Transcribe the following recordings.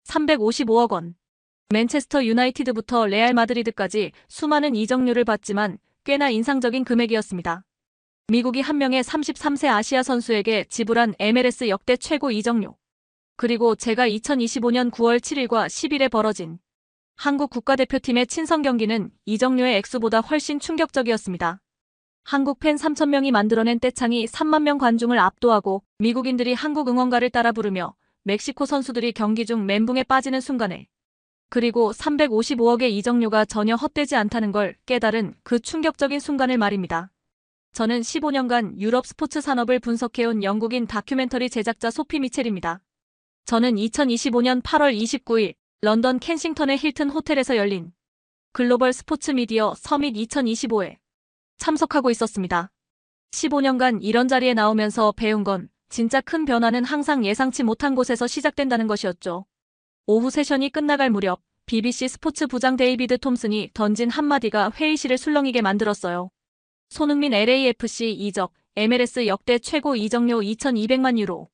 355억 원. 맨체스터 유나이티드부터 레알 마드리드까지 수많은 이적료를 받지만 꽤나 인상적인 금액이었습니다. 미국이 한 명의 33세 아시아 선수에게 지불한 MLS 역대 최고 이적료. 그리고 제가 2025년 9월 7일과 10일에 벌어진 한국 국가대표팀의 친선 경기는 이적료의 액수보다 훨씬 충격적이었습니다. 한국 팬 3,000명이 만들어낸 떼창이 3만 명 관중을 압도하고 미국인들이 한국 응원가를 따라 부르며 멕시코 선수들이 경기 중 멘붕에 빠지는 순간에 그리고 355억의 이적료가 전혀 헛되지 않다는 걸 깨달은 그 충격적인 순간을 말입니다. 저는 15년간 유럽 스포츠 산업을 분석해온 영국인 다큐멘터리 제작자 소피 미첼입니다. 저는 2025년 8월 29일 런던 켄싱턴의 힐튼 호텔에서 열린 글로벌 스포츠 미디어 서밋 2025에 참석하고 있었습니다. 15년간 이런 자리에 나오면서 배운 건 진짜 큰 변화는 항상 예상치 못한 곳에서 시작된다는 것이었죠. 오후 세션이 끝나갈 무렵 BBC 스포츠 부장 데이비드 톰슨이 던진 한마디가 회의실을 술렁이게 만들었어요. 손흥민 LAFC 이적, MLS 역대 최고 이적료 2,200만 유로.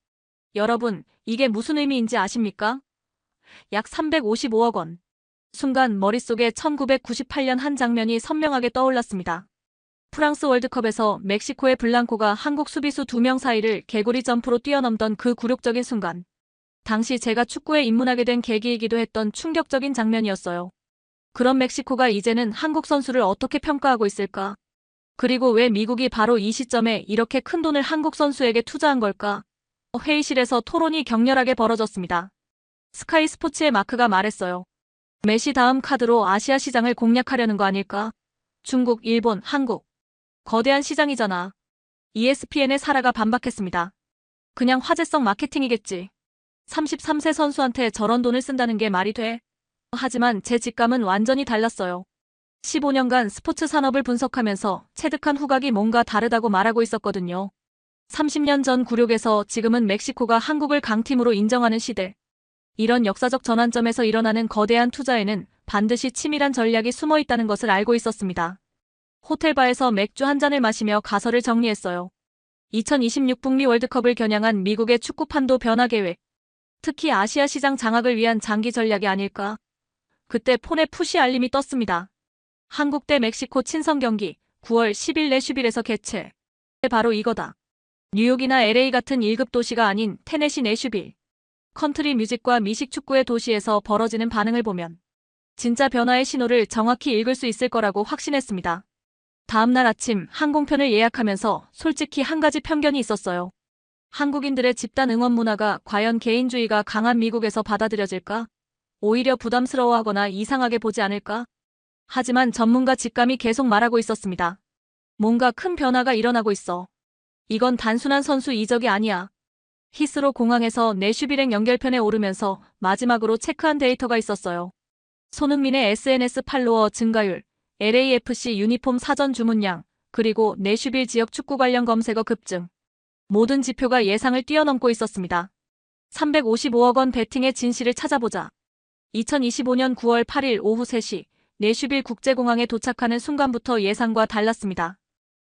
여러분, 이게 무슨 의미인지 아십니까? 약 355억 원. 순간 머릿속에 1998년 한 장면이 선명하게 떠올랐습니다. 프랑스 월드컵에서 멕시코의 블랑코가 한국 수비수 2명 사이를 개구리 점프로 뛰어넘던 그 굴욕적인 순간. 당시 제가 축구에 입문하게 된 계기이기도 했던 충격적인 장면이었어요. 그럼 멕시코가 이제는 한국 선수를 어떻게 평가하고 있을까? 그리고 왜 미국이 바로 이 시점에 이렇게 큰 돈을 한국 선수에게 투자한 걸까? 회의실에서 토론이 격렬하게 벌어졌습니다. 스카이 스포츠의 마크가 말했어요. 메시 다음 카드로 아시아 시장을 공략하려는 거 아닐까? 중국, 일본, 한국. 거대한 시장이잖아. ESPN의 사라가 반박했습니다. 그냥 화제성 마케팅이겠지. 33세 선수한테 저런 돈을 쓴다는 게 말이 돼? 하지만 제 직감은 완전히 달랐어요. 15년간 스포츠 산업을 분석하면서 체득한 후각이 뭔가 다르다고 말하고 있었거든요. 30년 전 굴욕에서 지금은 멕시코가 한국을 강팀으로 인정하는 시대. 이런 역사적 전환점에서 일어나는 거대한 투자에는 반드시 치밀한 전략이 숨어 있다는 것을 알고 있었습니다. 호텔바에서 맥주 한 잔을 마시며 가설을 정리했어요. 2026 북미 월드컵을 겨냥한 미국의 축구판도 변화 계획. 특히 아시아 시장 장악을 위한 장기 전략이 아닐까? 그때 폰에 푸시 알림이 떴습니다. 한국 대 멕시코 친선 경기 9월 10일 내슈빌에서 개최. 바로 이거다. 뉴욕이나 LA 같은 1급 도시가 아닌 테네시 내슈빌. 컨트리 뮤직과 미식 축구의 도시에서 벌어지는 반응을 보면 진짜 변화의 신호를 정확히 읽을 수 있을 거라고 확신했습니다. 다음날 아침 항공편을 예약하면서 솔직히 한 가지 편견이 있었어요. 한국인들의 집단 응원 문화가 과연 개인주의가 강한 미국에서 받아들여질까? 오히려 부담스러워하거나 이상하게 보지 않을까? 하지만 전문가 직감이 계속 말하고 있었습니다. 뭔가 큰 변화가 일어나고 있어. 이건 단순한 선수 이적이 아니야. 히스로 공항에서 내슈빌행 연결편에 오르면서 마지막으로 체크한 데이터가 있었어요. 손흥민의 SNS 팔로워 증가율, LAFC 유니폼 사전 주문량, 그리고 내슈빌 지역 축구 관련 검색어 급증. 모든 지표가 예상을 뛰어넘고 있었습니다. 355억 원 베팅의 진실을 찾아보자. 2025년 9월 8일 오후 3시 내슈빌 국제공항에 도착하는 순간부터 예상과 달랐습니다.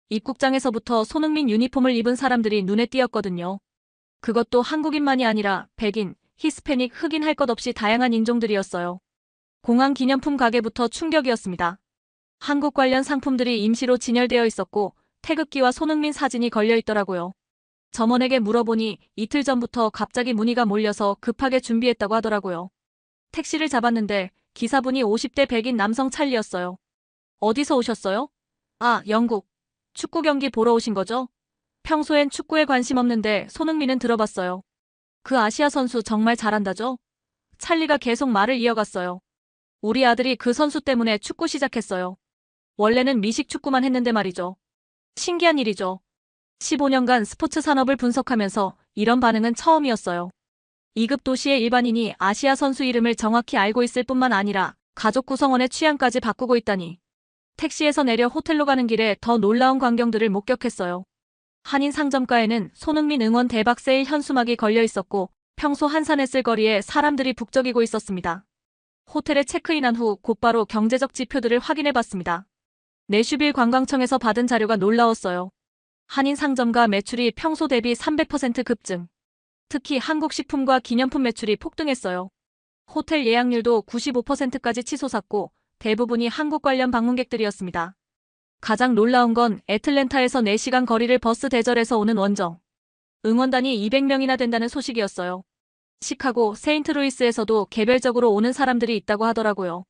입국장에서부터 손흥민 유니폼을 입은 사람들이 눈에 띄었거든요. 그것도 한국인만이 아니라 백인, 히스패닉, 흑인 할 것 없이 다양한 인종들이었어요. 공항 기념품 가게부터 충격이었습니다. 한국 관련 상품들이 임시로 진열되어 있었고 태극기와 손흥민 사진이 걸려 있더라고요. 점원에게 물어보니 이틀 전부터 갑자기 문의가 몰려서 급하게 준비했다고 하더라고요. 택시를 잡았는데 기사분이 50대 백인 남성 찰리였어요. 어디서 오셨어요? 아, 영국. 축구 경기 보러 오신 거죠? 평소엔 축구에 관심 없는데 손흥민은 들어봤어요. 그 아시아 선수 정말 잘한다죠? 찰리가 계속 말을 이어갔어요. 우리 아들이 그 선수 때문에 축구 시작했어요. 원래는 미식 축구만 했는데 말이죠. 신기한 일이죠. 15년간 스포츠 산업을 분석하면서 이런 반응은 처음이었어요. 2급 도시의 일반인이 아시아 선수 이름을 정확히 알고 있을 뿐만 아니라 가족 구성원의 취향까지 바꾸고 있다니. 택시에서 내려 호텔로 가는 길에 더 놀라운 광경들을 목격했어요. 한인 상점가에는 손흥민 응원 대박 세일 현수막이 걸려 있었고 평소 한산했을 거리에 사람들이 북적이고 있었습니다. 호텔에 체크인한 후 곧바로 경제적 지표들을 확인해봤습니다. 내슈빌 관광청에서 받은 자료가 놀라웠어요. 한인 상점가 매출이 평소 대비 300% 급증. 특히 한국 식품과 기념품 매출이 폭등했어요. 호텔 예약률도 95%까지 치솟았고 대부분이 한국 관련 방문객들이었습니다. 가장 놀라운 건 애틀랜타에서 4시간 거리를 버스 대절해서 오는 원정 응원단이 200명이나 된다는 소식이었어요. 시카고, 세인트루이스에서도 개별적으로 오는 사람들이 있다고 하더라고요.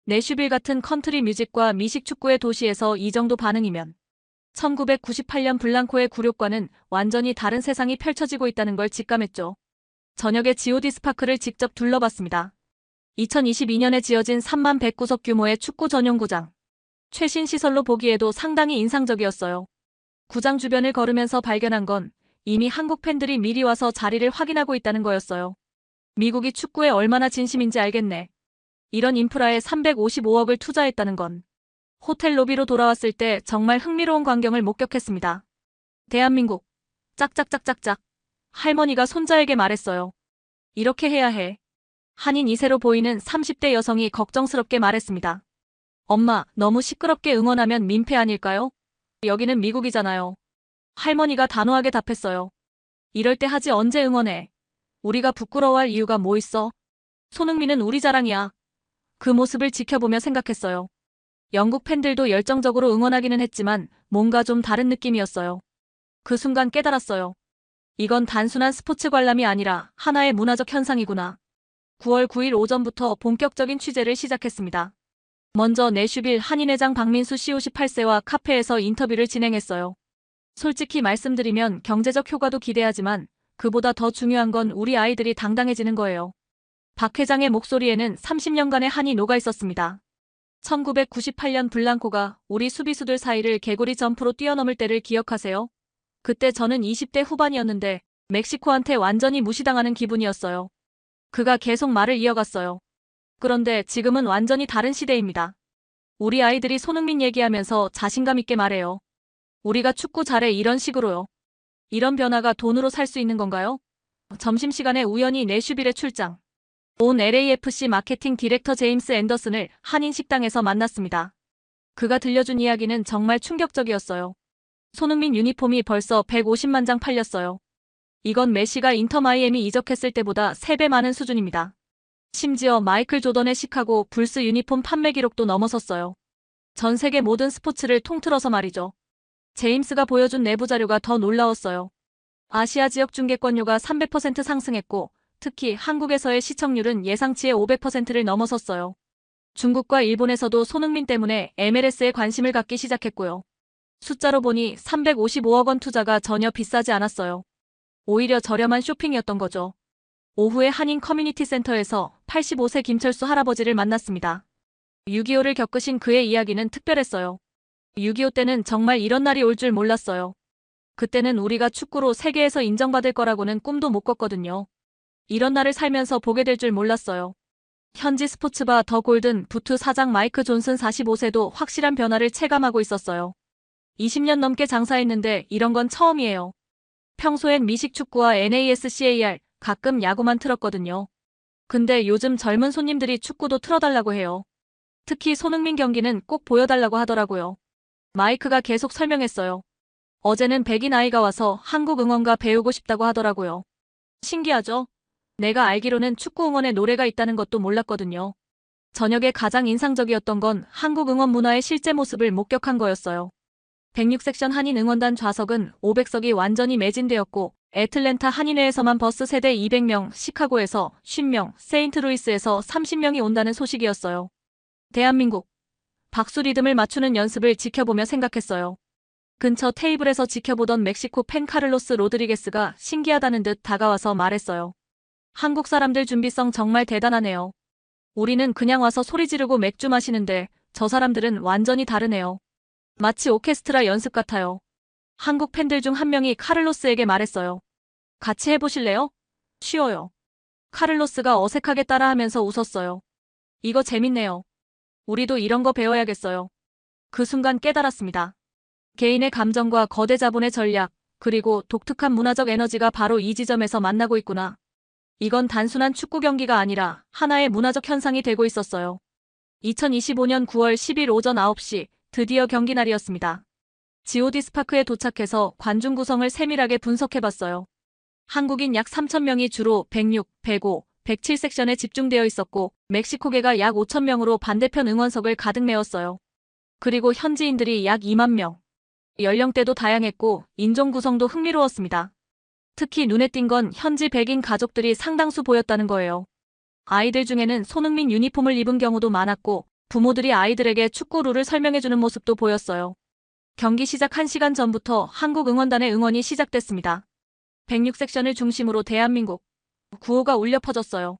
내슈빌 같은 컨트리 뮤직과 미식 축구의 도시에서 이 정도 반응이면 1998년 블랑코의 굴욕과는 완전히 다른 세상이 펼쳐지고 있다는 걸 직감했죠. 저녁에 G.O.D 스파크를 직접 둘러봤습니다. 2022년에 지어진 3만 100구석 규모의 축구 전용구장. 최신 시설로 보기에도 상당히 인상적이었어요. 구장 주변을 걸으면서 발견한 건 이미 한국 팬들이 미리 와서 자리를 확인하고 있다는 거였어요. 미국이 축구에 얼마나 진심인지 알겠네. 이런 인프라에 355억을 투자했다는 건. 호텔 로비로 돌아왔을 때 정말 흥미로운 광경을 목격했습니다. 대한민국. 짝짝짝짝짝. 할머니가 손자에게 말했어요. 이렇게 해야 해. 한인 2세로 보이는 30대 여성이 걱정스럽게 말했습니다. 엄마, 너무 시끄럽게 응원하면 민폐 아닐까요? 여기는 미국이잖아요. 할머니가 단호하게 답했어요. 이럴 때 하지 언제 응원해. 우리가 부끄러워할 이유가 뭐 있어? 손흥민은 우리 자랑이야. 그 모습을 지켜보며 생각했어요. 영국 팬들도 열정적으로 응원하기는 했지만 뭔가 좀 다른 느낌이었어요. 그 순간 깨달았어요. 이건 단순한 스포츠 관람이 아니라 하나의 문화적 현상이구나. 9월 9일 오전부터 본격적인 취재를 시작했습니다. 먼저 내슈빌 한인회장 박민수 씨 58세와 카페에서 인터뷰를 진행했어요. 솔직히 말씀드리면 경제적 효과도 기대하지만 그보다 더 중요한 건 우리 아이들이 당당해지는 거예요. 박 회장의 목소리에는 30년간의 한이 녹아 있었습니다. 1998년 블랑코가 우리 수비수들 사이를 개구리 점프로 뛰어넘을 때를 기억하세요? 그때 저는 20대 후반이었는데 멕시코한테 완전히 무시당하는 기분이었어요. 그가 계속 말을 이어갔어요. 그런데 지금은 완전히 다른 시대입니다. 우리 아이들이 손흥민 얘기하면서 자신감 있게 말해요. 우리가 축구 잘해 이런 식으로요. 이런 변화가 돈으로 살 수 있는 건가요? 점심시간에 우연히 내슈빌에 출장. 온 LAFC 마케팅 디렉터 제임스 앤더슨을 한인 식당에서 만났습니다. 그가 들려준 이야기는 정말 충격적이었어요. 손흥민 유니폼이 벌써 150만 장 팔렸어요. 이건 메시가 인터 마이애미 이적했을 때보다 3배 많은 수준입니다. 심지어 마이클 조던의 시카고 불스 유니폼 판매 기록도 넘어섰어요. 전 세계 모든 스포츠를 통틀어서 말이죠. 제임스가 보여준 내부 자료가 더 놀라웠어요. 아시아 지역 중계권료가 300% 상승했고 특히 한국에서의 시청률은 예상치의 500%를 넘어섰어요. 중국과 일본에서도 손흥민 때문에 MLS에 관심을 갖기 시작했고요. 숫자로 보니 355억 원 투자가 전혀 비싸지 않았어요. 오히려 저렴한 쇼핑이었던 거죠. 오후에 한인 커뮤니티 센터에서 85세 김철수 할아버지를 만났습니다. 6.25를 겪으신 그의 이야기는 특별했어요. 6.25 때는 정말 이런 날이 올 줄 몰랐어요. 그때는 우리가 축구로 세계에서 인정받을 거라고는 꿈도 못 꿨거든요. 이런 날을 살면서 보게 될 줄 몰랐어요. 현지 스포츠바 더 골든 부트 사장 마이크 존슨 45세도 확실한 변화를 체감하고 있었어요. 20년 넘게 장사했는데 이런 건 처음이에요. 평소엔 미식 축구와 NASCAR, 가끔 야구만 틀었거든요. 근데 요즘 젊은 손님들이 축구도 틀어달라고 해요. 특히 손흥민 경기는 꼭 보여달라고 하더라고요. 마이크가 계속 설명했어요. 어제는 백인 아이가 와서 한국 응원가 배우고 싶다고 하더라고요. 신기하죠? 내가 알기로는 축구 응원에 노래가 있다는 것도 몰랐거든요. 저녁에 가장 인상적이었던 건 한국 응원 문화의 실제 모습을 목격한 거였어요. 106섹션 한인 응원단 좌석은 500석이 완전히 매진되었고 애틀랜타 한인회에서만 버스 세대 200명, 시카고에서 50명, 세인트루이스에서 30명이 온다는 소식이었어요. 대한민국. 박수 리듬을 맞추는 연습을 지켜보며 생각했어요. 근처 테이블에서 지켜보던 멕시코 팬 카를로스 로드리게스가 신기하다는 듯 다가와서 말했어요. 한국 사람들 준비성 정말 대단하네요. 우리는 그냥 와서 소리 지르고 맥주 마시는데 저 사람들은 완전히 다르네요. 마치 오케스트라 연습 같아요. 한국 팬들 중 한 명이 카를로스에게 말했어요. 같이 해보실래요? 쉬워요. 카를로스가 어색하게 따라하면서 웃었어요. 이거 재밌네요. 우리도 이런 거 배워야겠어요. 그 순간 깨달았습니다. 개인의 감정과 거대 자본의 전략, 그리고 독특한 문화적 에너지가 바로 이 지점에서 만나고 있구나. 이건 단순한 축구 경기가 아니라 하나의 문화적 현상이 되고 있었어요. 2025년 9월 10일 오전 9시 드디어 경기 날이었습니다. G.O.D 스파크에 도착해서 관중 구성을 세밀하게 분석해봤어요. 한국인 약 3,000명이 주로 106, 105, 107섹션에 집중되어 있었고 멕시코계가 약 5천 명으로 반대편 응원석을 가득 메웠어요. 그리고 현지인들이 약 2만 명. 연령대도 다양했고 인종 구성도 흥미로웠습니다. 특히 눈에 띈 건 현지 백인 가족들이 상당수 보였다는 거예요. 아이들 중에는 손흥민 유니폼을 입은 경우도 많았고 부모들이 아이들에게 축구 룰을 설명해주는 모습도 보였어요. 경기 시작 1시간 전부터 한국 응원단의 응원이 시작됐습니다. 106섹션을 중심으로 대한민국 구호가 울려 퍼졌어요.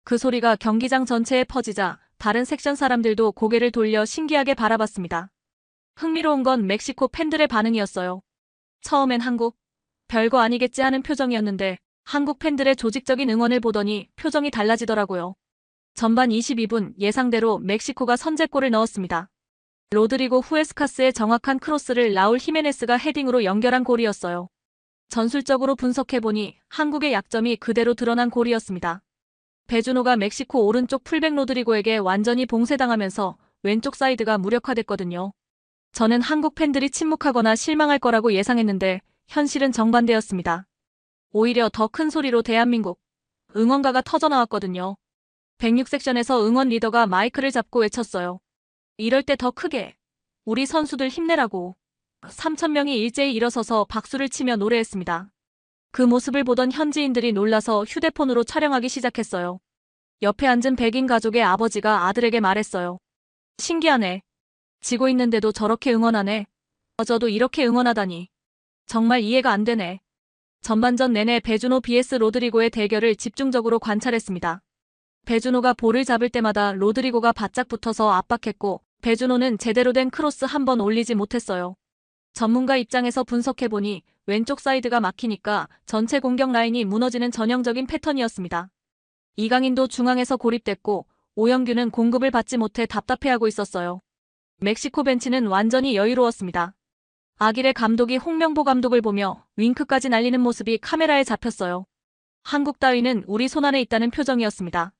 그 소리가 경기장 전체에 퍼지자 다른 섹션 사람들도 고개를 돌려 신기하게 바라봤습니다. 흥미로운 건 멕시코 팬들의 반응이었어요. 처음엔 한국, 별거 아니겠지 하는 표정이었는데 한국 팬들의 조직적인 응원을 보더니 표정이 달라지더라고요. 전반 22분 예상대로 멕시코가 선제골을 넣었습니다. 로드리고 후에스카스의 정확한 크로스를 라울 히메네스가 헤딩으로 연결한 골이었어요. 전술적으로 분석해보니 한국의 약점이 그대로 드러난 골이었습니다. 베주노가 멕시코 오른쪽 풀백 로드리고에게 완전히 봉쇄당하면서 왼쪽 사이드가 무력화됐거든요. 저는 한국 팬들이 침묵하거나 실망할 거라고 예상했는데 현실은 정반대였습니다. 오히려 더 큰 소리로 대한민국 응원가가 터져나왔거든요. 106섹션에서 응원 리더가 마이크를 잡고 외쳤어요. 이럴 때 더 크게 우리 선수들 힘내라고. 3,000명이 일제히 일어서서 박수를 치며 노래했습니다. 그 모습을 보던 현지인들이 놀라서 휴대폰으로 촬영하기 시작했어요. 옆에 앉은 백인 가족의 아버지가 아들에게 말했어요. 신기하네. 지고 있는데도 저렇게 응원하네. 저도 이렇게 응원하다니. 정말 이해가 안 되네. 전반전 내내 베주노 vs 로드리고의 대결을 집중적으로 관찰했습니다. 베주노가 볼을 잡을 때마다 로드리고가 바짝 붙어서 압박했고 베주노는 제대로 된 크로스 한 번 올리지 못했어요. 전문가 입장에서 분석해보니 왼쪽 사이드가 막히니까 전체 공격 라인이 무너지는 전형적인 패턴이었습니다. 이강인도 중앙에서 고립됐고 오영규는 공급을 받지 못해 답답해하고 있었어요. 멕시코 벤치는 완전히 여유로웠습니다. 아길레 감독이 홍명보 감독을 보며 윙크까지 날리는 모습이 카메라에 잡혔어요. 한국 따위는 우리 손안에 있다는 표정이었습니다.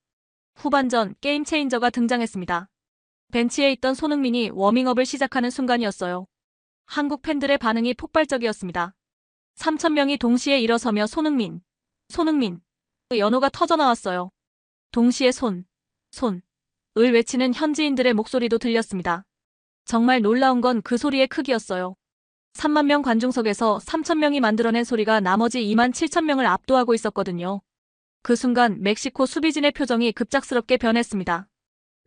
후반전 게임 체인저가 등장했습니다. 벤치에 있던 손흥민이 워밍업을 시작하는 순간이었어요. 한국 팬들의 반응이 폭발적이었습니다. 3,000명이 동시에 일어서며 손흥민 연호가 터져나왔어요. 동시에 손을 외치는 현지인들의 목소리도 들렸습니다. 정말 놀라운 건 그 소리의 크기였어요. 3만 명 관중석에서 3,000명이 만들어낸 소리가 나머지 2만 7천 명을 압도하고 있었거든요. 그 순간 멕시코 수비진의 표정이 급작스럽게 변했습니다.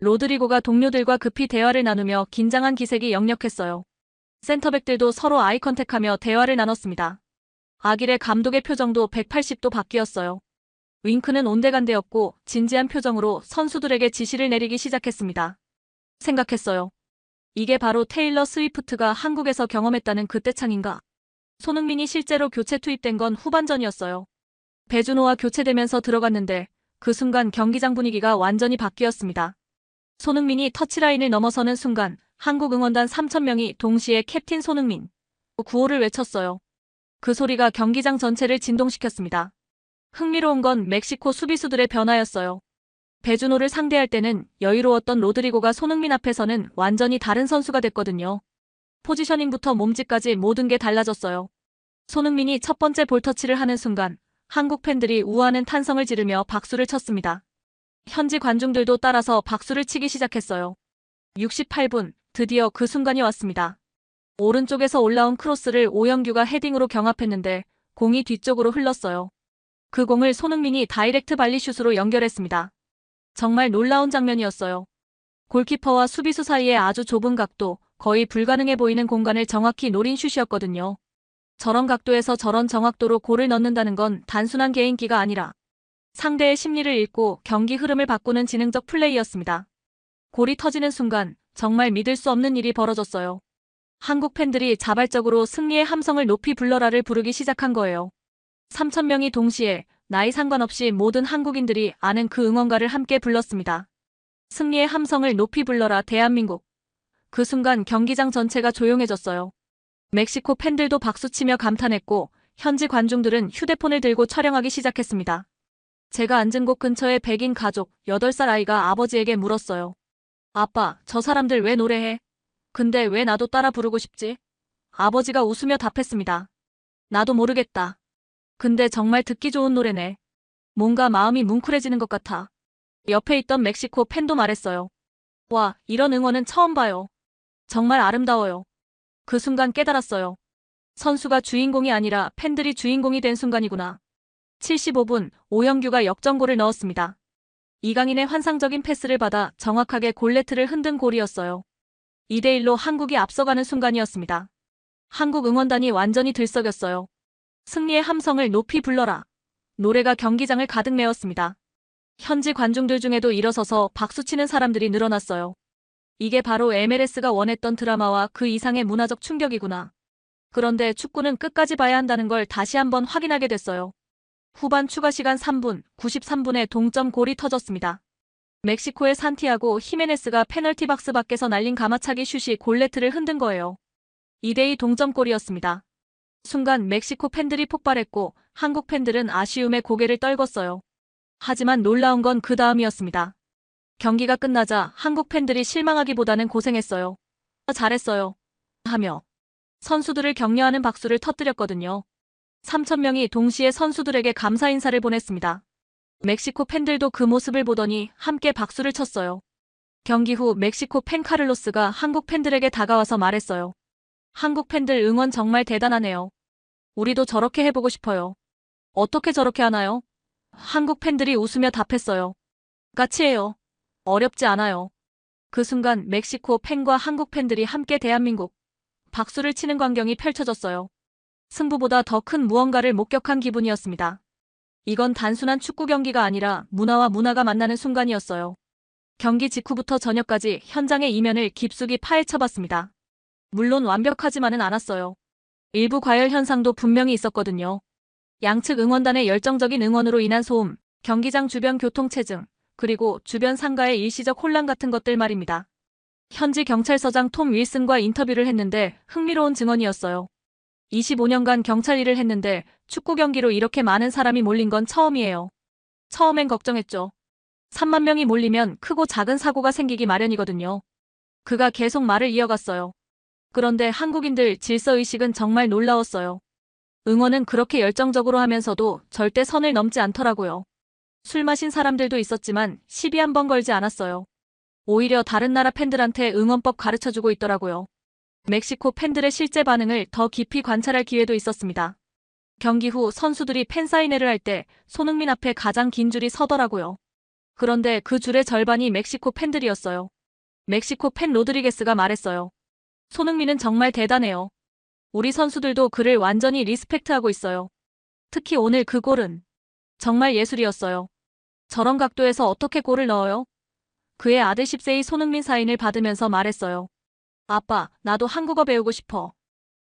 로드리고가 동료들과 급히 대화를 나누며 긴장한 기색이 역력했어요. 센터백들도 서로 아이컨택하며 대화를 나눴습니다. 아길레 감독의 표정도 180도 바뀌었어요. 윙크는 온데간데였고 진지한 표정으로 선수들에게 지시를 내리기 시작했습니다. 생각했어요. 이게 바로 테일러 스위프트가 한국에서 경험했다는 그 때창인가. 손흥민이 실제로 교체 투입된 건 후반전이었어요. 베주노와 교체되면서 들어갔는데 그 순간 경기장 분위기가 완전히 바뀌었습니다. 손흥민이 터치라인을 넘어서는 순간 한국 응원단 3,000명이 동시에 캡틴 손흥민 구호를 외쳤어요. 그 소리가 경기장 전체를 진동시켰습니다. 흥미로운 건 멕시코 수비수들의 변화였어요. 베주노를 상대할 때는 여유로웠던 로드리고가 손흥민 앞에서는 완전히 다른 선수가 됐거든요. 포지셔닝부터 몸짓까지 모든 게 달라졌어요. 손흥민이 첫 번째 볼터치를 하는 순간 한국 팬들이 우아하는 탄성을 지르며 박수를 쳤습니다. 현지 관중들도 따라서 박수를 치기 시작했어요. 68분, 드디어 그 순간이 왔습니다. 오른쪽에서 올라온 크로스를 오영규가 헤딩으로 경합했는데 공이 뒤쪽으로 흘렀어요. 그 공을 손흥민이 다이렉트 발리슛으로 연결했습니다. 정말 놀라운 장면이었어요. 골키퍼와 수비수 사이에 아주 좁은 각도, 거의 불가능해 보이는 공간을 정확히 노린 슛이었거든요. 저런 각도에서 저런 정확도로 골을 넣는다는 건 단순한 개인기가 아니라 상대의 심리를 읽고 경기 흐름을 바꾸는 지능적 플레이였습니다. 골이 터지는 순간 정말 믿을 수 없는 일이 벌어졌어요. 한국 팬들이 자발적으로 승리의 함성을 높이 불러라를 부르기 시작한 거예요. 3,000명이 동시에 나이 상관없이 모든 한국인들이 아는 그 응원가를 함께 불렀습니다. 승리의 함성을 높이 불러라 대한민국. 그 순간 경기장 전체가 조용해졌어요. 멕시코 팬들도 박수치며 감탄했고 현지 관중들은 휴대폰을 들고 촬영하기 시작했습니다. 제가 앉은 곳 근처의 백인 가족 8살 아이가 아버지에게 물었어요. 아빠, 저 사람들 왜 노래해? 근데 왜 나도 따라 부르고 싶지? 아버지가 웃으며 답했습니다. 나도 모르겠다. 근데 정말 듣기 좋은 노래네. 뭔가 마음이 뭉클해지는 것 같아. 옆에 있던 멕시코 팬도 말했어요. 와, 이런 응원은 처음 봐요. 정말 아름다워요. 그 순간 깨달았어요. 선수가 주인공이 아니라 팬들이 주인공이 된 순간이구나. 75분, 오영규가 역전골을 넣었습니다. 이강인의 환상적인 패스를 받아 정확하게 골네트를 흔든 골이었어요. 2대1로 한국이 앞서가는 순간이었습니다. 한국 응원단이 완전히 들썩였어요. 승리의 함성을 높이 불러라. 노래가 경기장을 가득 메웠습니다. 현지 관중들 중에도 일어서서 박수치는 사람들이 늘어났어요. 이게 바로 MLS가 원했던 드라마와 그 이상의 문화적 충격이구나. 그런데 축구는 끝까지 봐야 한다는 걸 다시 한번 확인하게 됐어요. 후반 추가 시간 3분, 93분에 동점골이 터졌습니다. 멕시코의 산티아고 히메네스가 페널티 박스 밖에서 날린 가마차기 슛이 골네트를 흔든 거예요. 2대2 동점골이었습니다. 순간 멕시코 팬들이 폭발했고 한국 팬들은 아쉬움에 고개를 떨궜어요. 하지만 놀라운 건 그 다음이었습니다. 경기가 끝나자 한국 팬들이 실망하기보다는 고생했어요. 잘했어요. 하며 선수들을 격려하는 박수를 터뜨렸거든요. 3,000명이 동시에 선수들에게 감사 인사를 보냈습니다. 멕시코 팬들도 그 모습을 보더니 함께 박수를 쳤어요. 경기 후 멕시코 팬 카를로스가 한국 팬들에게 다가와서 말했어요. 한국 팬들 응원 정말 대단하네요. 우리도 저렇게 해보고 싶어요. 어떻게 저렇게 하나요? 한국 팬들이 웃으며 답했어요. 까치예요. 어렵지 않아요. 그 순간 멕시코 팬과 한국 팬들이 함께 대한민국 박수를 치는 광경이 펼쳐졌어요. 승부보다 더 큰 무언가를 목격한 기분이었습니다. 이건 단순한 축구 경기가 아니라 문화와 문화가 만나는 순간이었어요. 경기 직후부터 저녁까지 현장의 이면을 깊숙이 파헤쳐봤습니다. 물론 완벽하지만은 않았어요. 일부 과열 현상도 분명히 있었거든요. 양측 응원단의 열정적인 응원으로 인한 소음, 경기장 주변 교통체증, 그리고 주변 상가의 일시적 혼란 같은 것들 말입니다. 현지 경찰서장 톰 윌슨과 인터뷰를 했는데 흥미로운 증언이었어요. 25년간 경찰 일을 했는데 축구 경기로 이렇게 많은 사람이 몰린 건 처음이에요. 처음엔 걱정했죠. 3만 명이 몰리면 크고 작은 사고가 생기기 마련이거든요. 그가 계속 말을 이어갔어요. 그런데 한국인들 질서의식은 정말 놀라웠어요. 응원은 그렇게 열정적으로 하면서도 절대 선을 넘지 않더라고요. 술 마신 사람들도 있었지만 시비 한 번 걸지 않았어요. 오히려 다른 나라 팬들한테 응원법 가르쳐주고 있더라고요. 멕시코 팬들의 실제 반응을 더 깊이 관찰할 기회도 있었습니다. 경기 후 선수들이 팬사인회를 할 때 손흥민 앞에 가장 긴 줄이 서더라고요. 그런데 그 줄의 절반이 멕시코 팬들이었어요. 멕시코 팬 로드리게스가 말했어요. 손흥민은 정말 대단해요. 우리 선수들도 그를 완전히 리스펙트하고 있어요. 특히 오늘 그 골은 정말 예술이었어요. 저런 각도에서 어떻게 골을 넣어요? 그의 아들 10세의 손흥민 사인을 받으면서 말했어요. 아빠, 나도 한국어 배우고 싶어.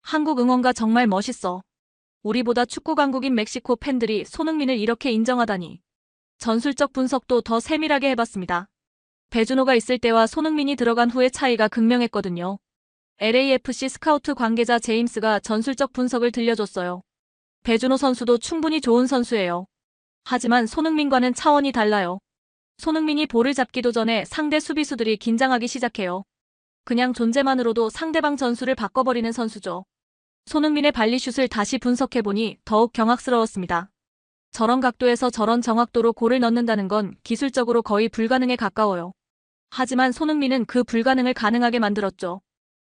한국 응원가 정말 멋있어. 우리보다 축구 강국인 멕시코 팬들이 손흥민을 이렇게 인정하다니. 전술적 분석도 더 세밀하게 해봤습니다. 배준호가 있을 때와 손흥민이 들어간 후의 차이가 극명했거든요. LAFC 스카우트 관계자 제임스가 전술적 분석을 들려줬어요. 배준호 선수도 충분히 좋은 선수예요. 하지만 손흥민과는 차원이 달라요. 손흥민이 볼을 잡기도 전에 상대 수비수들이 긴장하기 시작해요. 그냥 존재만으로도 상대방 전술을 바꿔버리는 선수죠. 손흥민의 발리슛을 다시 분석해보니 더욱 경악스러웠습니다. 저런 각도에서 저런 정확도로 골을 넣는다는 건 기술적으로 거의 불가능에 가까워요. 하지만 손흥민은 그 불가능을 가능하게 만들었죠.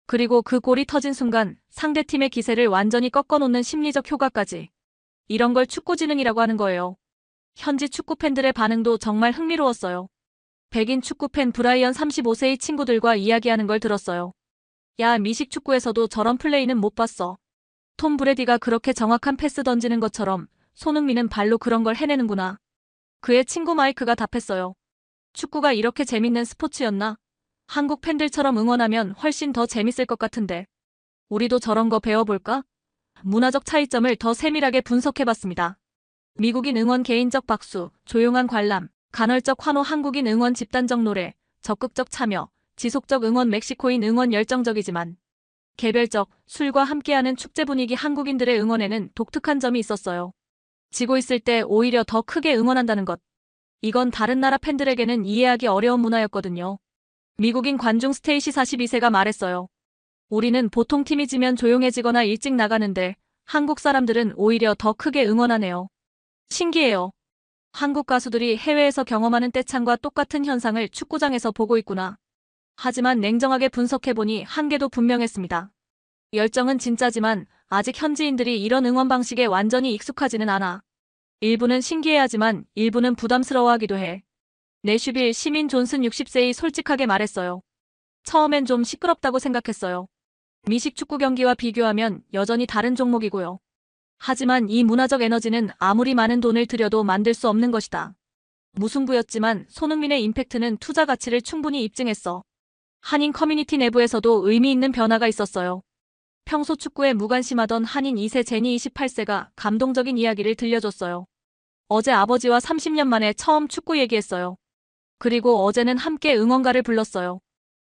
그리고 그 골이 터진 순간 상대팀의 기세를 완전히 꺾어놓는 심리적 효과까지. 이런 걸 축구지능이라고 하는 거예요. 현지 축구팬들의 반응도 정말 흥미로웠어요. 백인 축구팬 브라이언 35세의 친구들과 이야기하는 걸 들었어요. 야, 미식 축구에서도 저런 플레이는 못 봤어. 톰 브레디가 그렇게 정확한 패스 던지는 것처럼 손흥민은 발로 그런 걸 해내는구나. 그의 친구 마이크가 답했어요. 축구가 이렇게 재밌는 스포츠였나? 한국 팬들처럼 응원하면 훨씬 더 재밌을 것 같은데. 우리도 저런 거 배워볼까? 문화적 차이점을 더 세밀하게 분석해봤습니다. 미국인 응원 개인적 박수, 조용한 관람, 간헐적 환호 한국인 응원 집단적 노래, 적극적 참여, 지속적 응원 멕시코인 응원 열정적이지만 개별적, 술과 함께하는 축제 분위기 한국인들의 응원에는 독특한 점이 있었어요. 지고 있을 때 오히려 더 크게 응원한다는 것. 이건 다른 나라 팬들에게는 이해하기 어려운 문화였거든요. 미국인 관중 스테이시 42세가 말했어요. 우리는 보통 팀이 지면 조용해지거나 일찍 나가는데 한국 사람들은 오히려 더 크게 응원하네요. 신기해요. 한국 가수들이 해외에서 경험하는 떼창과 똑같은 현상을 축구장에서 보고 있구나. 하지만 냉정하게 분석해보니 한계도 분명했습니다. 열정은 진짜지만 아직 현지인들이 이런 응원 방식에 완전히 익숙하지는 않아. 일부는 신기해하지만 일부는 부담스러워하기도 해. 내슈빌 시민 존슨 60세이 솔직하게 말했어요. 처음엔 좀 시끄럽다고 생각했어요. 미식 축구 경기와 비교하면 여전히 다른 종목이고요. 하지만 이 문화적 에너지는 아무리 많은 돈을 들여도 만들 수 없는 것이다. 무승부였지만 손흥민의 임팩트는 투자 가치를 충분히 입증했어. 한인 커뮤니티 내부에서도 의미 있는 변화가 있었어요. 평소 축구에 무관심하던 한인 2세 제니 28세가 감동적인 이야기를 들려줬어요. 어제 아버지와 30년 만에 처음 축구 얘기했어요. 그리고 어제는 함께 응원가를 불렀어요.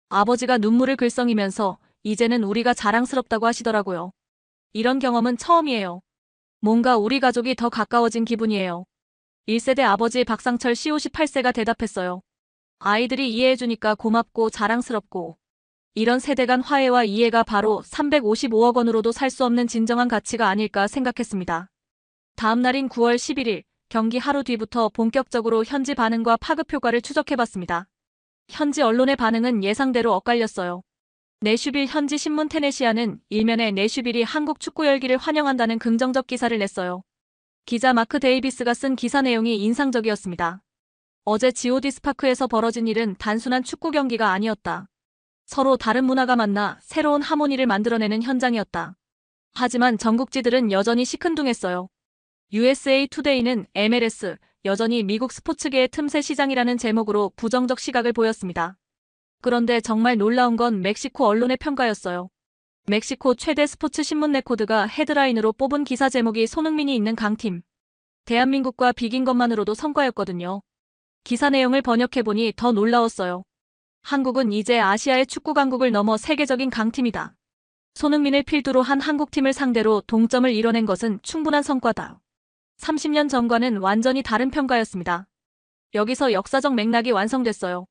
아버지가 눈물을 글썽이면서 이제는 우리가 자랑스럽다고 하시더라고요. 이런 경험은 처음이에요. 뭔가 우리 가족이 더 가까워진 기분이에요. 1세대 아버지 박상철 씨 58세가 대답했어요. 아이들이 이해해주니까 고맙고 자랑스럽고. 이런 세대 간 화해와 이해가 바로 355억 원으로도 살 수 없는 진정한 가치가 아닐까 생각했습니다. 다음 날인 9월 11일, 경기 하루 뒤부터 본격적으로 현지 반응과 파급 효과를 추적해봤습니다. 현지 언론의 반응은 예상대로 엇갈렸어요. 내슈빌 현지 신문 테네시아는 일면에 내슈빌이 한국 축구 열기를 환영한다는 긍정적 기사를 냈어요. 기자 마크 데이비스가 쓴 기사 내용이 인상적이었습니다. 어제 GOD 스파크에서 벌어진 일은 단순한 축구 경기가 아니었다. 서로 다른 문화가 만나 새로운 하모니를 만들어내는 현장이었다. 하지만 전국지들은 여전히 시큰둥했어요. USA 투데이는 MLS, 여전히 미국 스포츠계의 틈새 시장이라는 제목으로 부정적 시각을 보였습니다. 그런데 정말 놀라운 건 멕시코 언론의 평가였어요. 멕시코 최대 스포츠 신문 레코드가 헤드라인으로 뽑은 기사 제목이 손흥민이 있는 강팀. 대한민국과 비긴 것만으로도 성과였거든요. 기사 내용을 번역해보니 더 놀라웠어요. 한국은 이제 아시아의 축구 강국을 넘어 세계적인 강팀이다. 손흥민을 필두로 한 한국팀을 상대로 동점을 이뤄낸 것은 충분한 성과다. 30년 전과는 완전히 다른 평가였습니다. 여기서 역사적 맥락이 완성됐어요.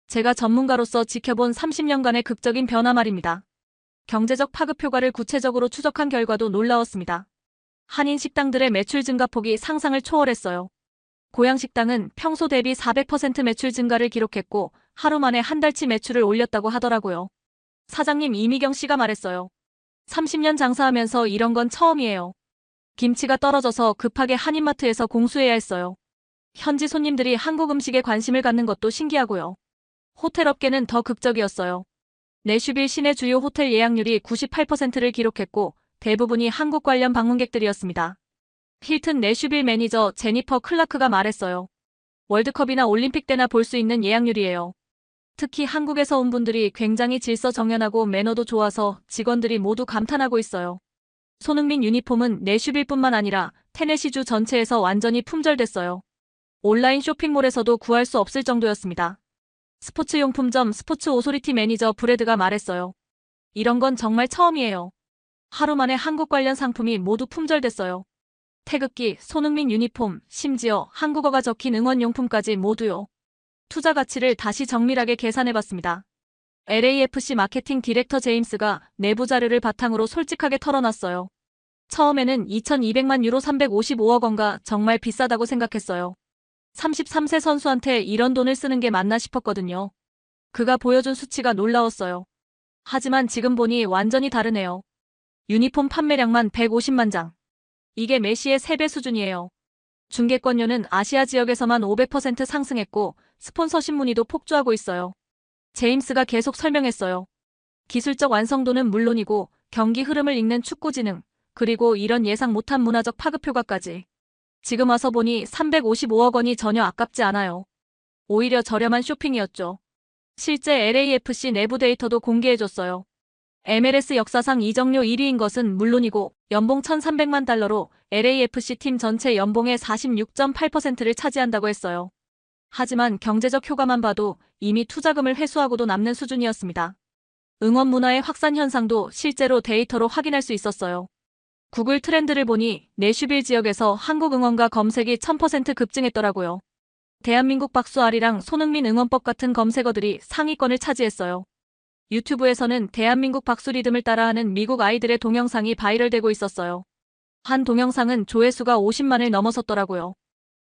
제가 전문가로서 지켜본 30년간의 극적인 변화 말입니다. 경제적 파급 효과를 구체적으로 추적한 결과도 놀라웠습니다. 한인 식당들의 매출 증가폭이 상상을 초월했어요. 고양 식당은 평소 대비 400% 매출 증가를 기록했고 하루 만에 한 달치 매출을 올렸다고 하더라고요. 사장님 이미경 씨가 말했어요. 30년 장사하면서 이런 건 처음이에요. 김치가 떨어져서 급하게 한인마트에서 공수해야 했어요. 현지 손님들이 한국 음식에 관심을 갖는 것도 신기하고요. 호텔 업계는 더 극적이었어요. 내슈빌 시내 주요 호텔 예약률이 98%를 기록했고 대부분이 한국 관련 방문객들이었습니다. 힐튼 내슈빌 매니저 제니퍼 클라크가 말했어요. 월드컵이나 올림픽 때나 볼 수 있는 예약률이에요. 특히 한국에서 온 분들이 굉장히 질서정연하고 매너도 좋아서 직원들이 모두 감탄하고 있어요. 손흥민 유니폼은 내슈빌뿐만 아니라 테네시주 전체에서 완전히 품절됐어요. 온라인 쇼핑몰에서도 구할 수 없을 정도였습니다. 스포츠용품점 스포츠 오소리티 매니저 브래드가 말했어요. 이런 건 정말 처음이에요. 하루 만에 한국 관련 상품이 모두 품절됐어요. 태극기, 손흥민 유니폼, 심지어 한국어가 적힌 응원용품까지 모두요. 투자 가치를 다시 정밀하게 계산해봤습니다. LAFC 마케팅 디렉터 제임스가 내부 자료를 바탕으로 솔직하게 털어놨어요. 처음에는 2200만 유로 355억 원가 정말 비싸다고 생각했어요. 33세 선수한테 이런 돈을 쓰는 게 맞나 싶었거든요. 그가 보여준 수치가 놀라웠어요. 하지만 지금 보니 완전히 다르네요. 유니폼 판매량만 150만 장. 이게 메시의 3배 수준이에요. 중개권료는 아시아 지역에서만 500% 상승했고 스폰서십 문의도 폭주하고 있어요. 제임스가 계속 설명했어요. 기술적 완성도는 물론이고 경기 흐름을 읽는 축구 지능, 그리고 이런 예상 못한 문화적 파급 효과까지. 지금 와서 보니 355억 원이 전혀 아깝지 않아요. 오히려 저렴한 쇼핑이었죠. 실제 LAFC 내부 데이터도 공개해줬어요. MLS 역사상 이적료 1위인 것은 물론이고 연봉 1,300만 달러로 LAFC 팀 전체 연봉의 46.8%를 차지한다고 했어요. 하지만 경제적 효과만 봐도 이미 투자금을 회수하고도 남는 수준이었습니다. 응원 문화의 확산 현상도 실제로 데이터로 확인할 수 있었어요. 구글 트렌드를 보니 내슈빌 지역에서 한국 응원가 검색이 1000% 급증했더라고요. 대한민국 박수아리랑 손흥민 응원법 같은 검색어들이 상위권을 차지했어요. 유튜브에서는 대한민국 박수 리듬을 따라하는 미국 아이들의 동영상이 바이럴되고 있었어요. 한 동영상은 조회수가 50만을 넘어섰더라고요.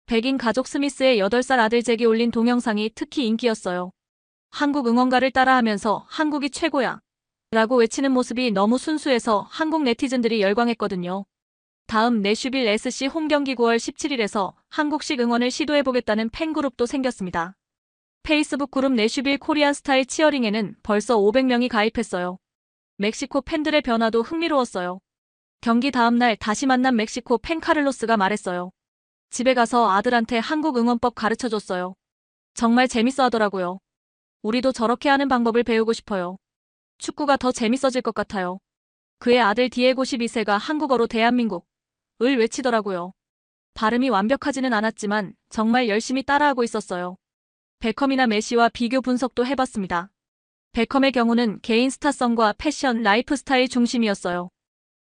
백인 가족 스미스의 8살 아들 잭이 올린 동영상이 특히 인기였어요. 한국 응원가를 따라하면서 한국이 최고야 라고 외치는 모습이 너무 순수해서 한국 네티즌들이 열광했거든요. 다음 내슈빌 SC 홈경기 9월 17일에서 한국식 응원을 시도해보겠다는 팬그룹도 생겼습니다. 페이스북 그룹 내슈빌 코리안 스타일 치어링에는 벌써 500명이 가입했어요. 멕시코 팬들의 변화도 흥미로웠어요. 경기 다음날 다시 만난 멕시코 팬 카를로스가 말했어요. 집에 가서 아들한테 한국 응원법 가르쳐줬어요. 정말 재밌어 하더라고요. 우리도 저렇게 하는 방법을 배우고 싶어요. 축구가 더 재밌어질 것 같아요. 그의 아들 디에고 12세가 한국어로 대한민국을 외치더라고요. 발음이 완벽하지는 않았지만 정말 열심히 따라하고 있었어요. 베컴이나 메시와 비교 분석도 해봤습니다. 베컴의 경우는 개인 스타성과 패션, 라이프 스타일 중심이었어요.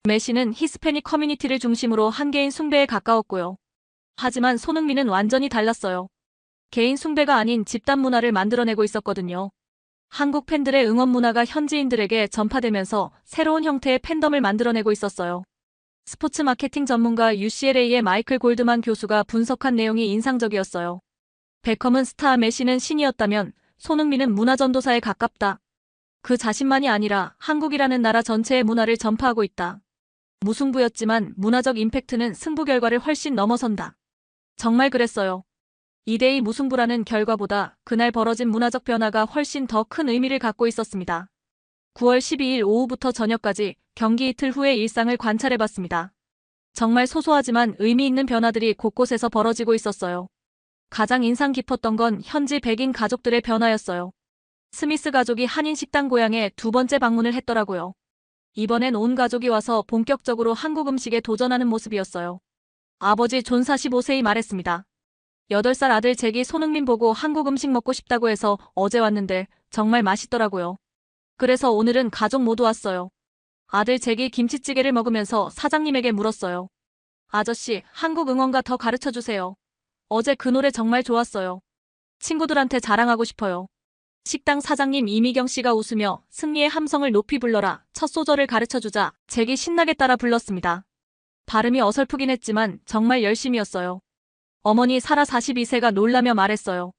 메시는 히스패닉 커뮤니티를 중심으로 한개인 숭배에 가까웠고요. 하지만 손흥민은 완전히 달랐어요. 개인 숭배가 아닌 집단 문화를 만들어내고 있었거든요. 한국 팬들의 응원 문화가 현지인들에게 전파되면서 새로운 형태의 팬덤을 만들어내고 있었어요. 스포츠 마케팅 전문가 UCLA의 마이클 골드만 교수가 분석한 내용이 인상적이었어요. 베컴은 스타, 메시는 신이었다면 손흥민은 문화전도사에 가깝다. 그 자신만이 아니라 한국이라는 나라 전체의 문화를 전파하고 있다. 무승부였지만 문화적 임팩트는 승부 결과를 훨씬 넘어선다. 정말 그랬어요. 2대2 무승부라는 결과보다 그날 벌어진 문화적 변화가 훨씬 더 큰 의미를 갖고 있었습니다. 9월 12일 오후부터 저녁까지 경기 이틀 후의 일상을 관찰해봤습니다. 정말 소소하지만 의미 있는 변화들이 곳곳에서 벌어지고 있었어요. 가장 인상 깊었던 건 현지 백인 가족들의 변화였어요. 스미스 가족이 한인 식당 고향에 2번째 방문을 했더라고요. 이번엔 온 가족이 와서 본격적으로 한국 음식에 도전하는 모습이었어요. 아버지 존 45세이 말했습니다. 8살 아들 잭이 손흥민 보고 한국 음식 먹고 싶다고 해서 어제 왔는데 정말 맛있더라고요. 그래서 오늘은 가족 모두 왔어요. 아들 잭이 김치찌개를 먹으면서 사장님에게 물었어요. 아저씨, 한국 응원가 더 가르쳐주세요. 어제 그 노래 정말 좋았어요. 친구들한테 자랑하고 싶어요. 식당 사장님 이미경 씨가 웃으며 승리의 함성을 높이 불러라 첫 소절을 가르쳐주자 잭이 신나게 따라 불렀습니다. 발음이 어설프긴 했지만 정말 열심이었어요. 어머니 사라 42세가 놀라며 말했어요.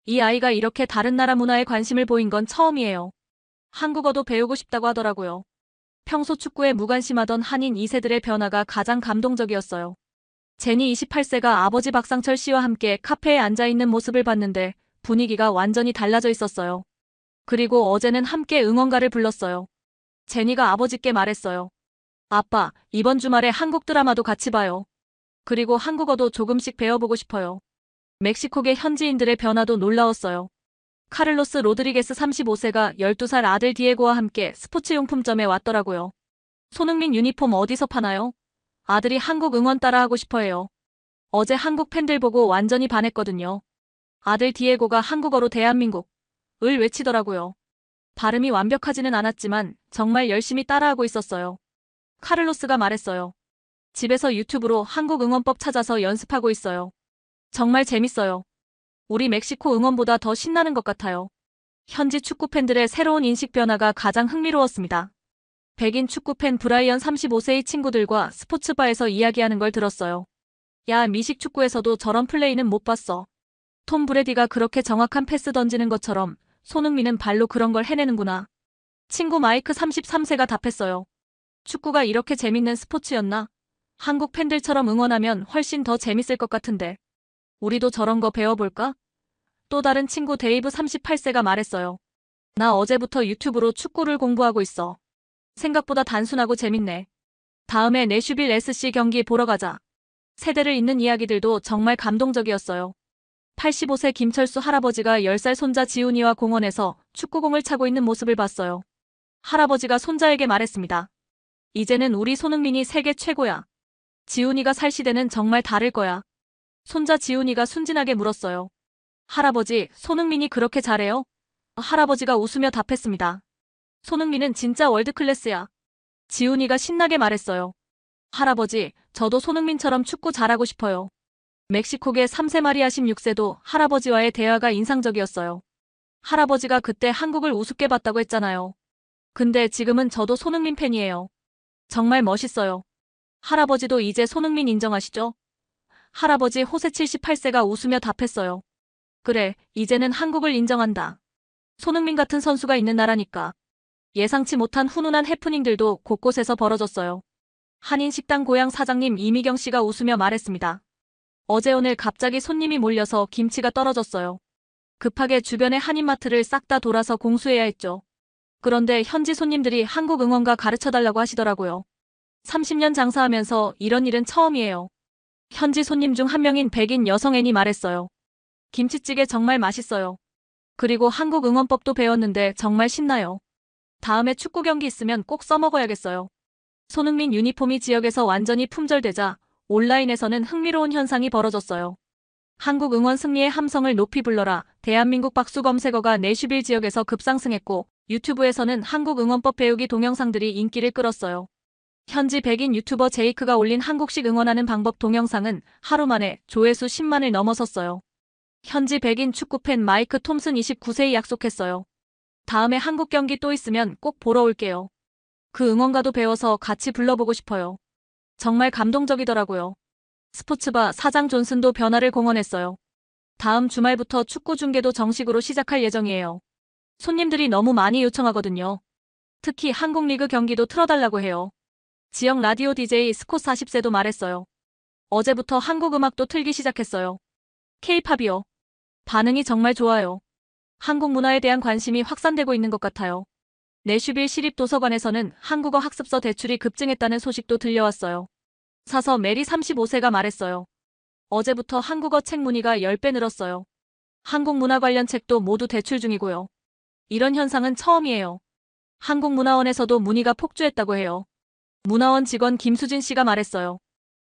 이 아이가 이렇게 다른 나라 문화에 관심을 보인 건 처음이에요. 한국어도 배우고 싶다고 하더라고요. 평소 축구에 무관심하던 한인 2세들의 변화가 가장 감동적이었어요. 제니 28세가 아버지 박상철 씨와 함께 카페에 앉아있는 모습을 봤는데 분위기가 완전히 달라져 있었어요. 그리고 어제는 함께 응원가를 불렀어요. 제니가 아버지께 말했어요. 아빠, 이번 주말에 한국 드라마도 같이 봐요. 그리고 한국어도 조금씩 배워보고 싶어요. 멕시코계 현지인들의 변화도 놀라웠어요. 카를로스 로드리게스 35세가 12살 아들 디에고와 함께 스포츠용품점에 왔더라고요. 손흥민 유니폼 어디서 파나요? 아들이 한국 응원 따라하고 싶어해요. 어제 한국 팬들 보고 완전히 반했거든요. 아들 디에고가 한국어로 대한민국을 외치더라고요. 발음이 완벽하지는 않았지만 정말 열심히 따라하고 있었어요. 카를로스가 말했어요. 집에서 유튜브로 한국 응원법 찾아서 연습하고 있어요. 정말 재밌어요. 우리 멕시코 응원보다 더 신나는 것 같아요. 현지 축구 팬들의 새로운 인식 변화가 가장 흥미로웠습니다. 백인 축구팬 브라이언 35세의 친구들과 스포츠바에서 이야기하는 걸 들었어요. 야, 미식 축구에서도 저런 플레이는 못 봤어. 톰 브레디가 그렇게 정확한 패스 던지는 것처럼 손흥민은 발로 그런 걸 해내는구나. 친구 마이크 33세가 답했어요. 축구가 이렇게 재밌는 스포츠였나? 한국 팬들처럼 응원하면 훨씬 더 재밌을 것 같은데. 우리도 저런 거 배워볼까? 또 다른 친구 데이브 38세가 말했어요. 나 어제부터 유튜브로 축구를 공부하고 있어. 생각보다 단순하고 재밌네. 다음에 내슈빌 SC 경기 보러 가자. 세대를 잇는 이야기들도 정말 감동적이었어요. 85세 김철수 할아버지가 10살 손자 지훈이와 공원에서 축구공을 차고 있는 모습을 봤어요. 할아버지가 손자에게 말했습니다. 이제는 우리 손흥민이 세계 최고야. 지훈이가 살 시대는 정말 다를 거야. 손자 지훈이가 순진하게 물었어요. 할아버지, 손흥민이 그렇게 잘해요? 할아버지가 웃으며 답했습니다. 손흥민은 진짜 월드클래스야. 지훈이가 신나게 말했어요. 할아버지, 저도 손흥민처럼 축구 잘하고 싶어요. 멕시코계 3세 마리아 16세도 할아버지와의 대화가 인상적이었어요. 할아버지가 그때 한국을 우습게 봤다고 했잖아요. 근데 지금은 저도 손흥민 팬이에요. 정말 멋있어요. 할아버지도 이제 손흥민 인정하시죠? 할아버지 호세 78세가 웃으며 답했어요. 그래, 이제는 한국을 인정한다. 손흥민 같은 선수가 있는 나라니까. 예상치 못한 훈훈한 해프닝들도 곳곳에서 벌어졌어요. 한인식당 고향 사장님 이미경 씨가 웃으며 말했습니다. 어제 오늘 갑자기 손님이 몰려서 김치가 떨어졌어요. 급하게 주변의 한인마트를 싹 다 돌아서 공수해야 했죠. 그런데 현지 손님들이 한국 응원가 가르쳐달라고 하시더라고요. 30년 장사하면서 이런 일은 처음이에요. 현지 손님 중 한 명인 백인 여성 앤이 말했어요. 김치찌개 정말 맛있어요. 그리고 한국 응원법도 배웠는데 정말 신나요. 다음에 축구 경기 있으면 꼭 써먹어야겠어요. 손흥민 유니폼이 지역에서 완전히 품절되자 온라인에서는 흥미로운 현상이 벌어졌어요. 한국 응원 승리의 함성을 높이 불러라 대한민국 박수 검색어가 내슈빌 지역에서 급상승했고 유튜브에서는 한국 응원법 배우기 동영상들이 인기를 끌었어요. 현지 백인 유튜버 제이크가 올린 한국식 응원하는 방법 동영상은 하루 만에 조회수 10만을 넘어섰어요. 현지 백인 축구팬 마이크 톰슨 29세이 약속했어요. 다음에 한국 경기 또 있으면 꼭 보러 올게요. 그 응원가도 배워서 같이 불러보고 싶어요. 정말 감동적이더라고요. 스포츠바 사장 존슨도 변화를 공언했어요. 다음 주말부터 축구 중계도 정식으로 시작할 예정이에요. 손님들이 너무 많이 요청하거든요. 특히 한국 리그 경기도 틀어달라고 해요. 지역 라디오 DJ 스콧 40세도 말했어요. 어제부터 한국 음악도 틀기 시작했어요. K-팝이요. 반응이 정말 좋아요. 한국 문화에 대한 관심이 확산되고 있는 것 같아요. 내슈빌 시립도서관에서는 한국어 학습서 대출이 급증했다는 소식도 들려왔어요. 사서 메리 35세가 말했어요. 어제부터 한국어 책 문의가 10배 늘었어요. 한국 문화 관련 책도 모두 대출 중이고요. 이런 현상은 처음이에요. 한국문화원에서도 문의가 폭주했다고 해요. 문화원 직원 김수진 씨가 말했어요.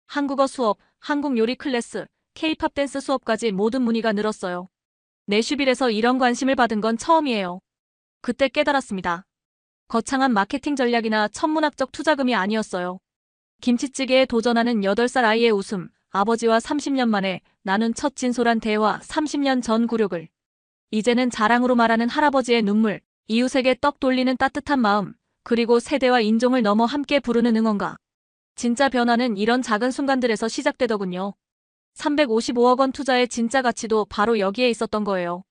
한국어 수업, 한국 요리 클래스, K-팝 댄스 수업까지 모든 문의가 늘었어요. 내슈빌에서 이런 관심을 받은 건 처음이에요. 그때 깨달았습니다. 거창한 마케팅 전략이나 천문학적 투자금이 아니었어요. 김치찌개에 도전하는 8살 아이의 웃음, 아버지와 30년 만에 나눈 첫 진솔한 대화, 30년 전 굴욕을. 이제는 자랑으로 말하는 할아버지의 눈물, 이웃에게 떡 돌리는 따뜻한 마음, 그리고 세대와 인종을 넘어 함께 부르는 응원가. 진짜 변화는 이런 작은 순간들에서 시작되더군요. 355억 원 투자의 진짜 가치도 바로 여기에 있었던 거예요.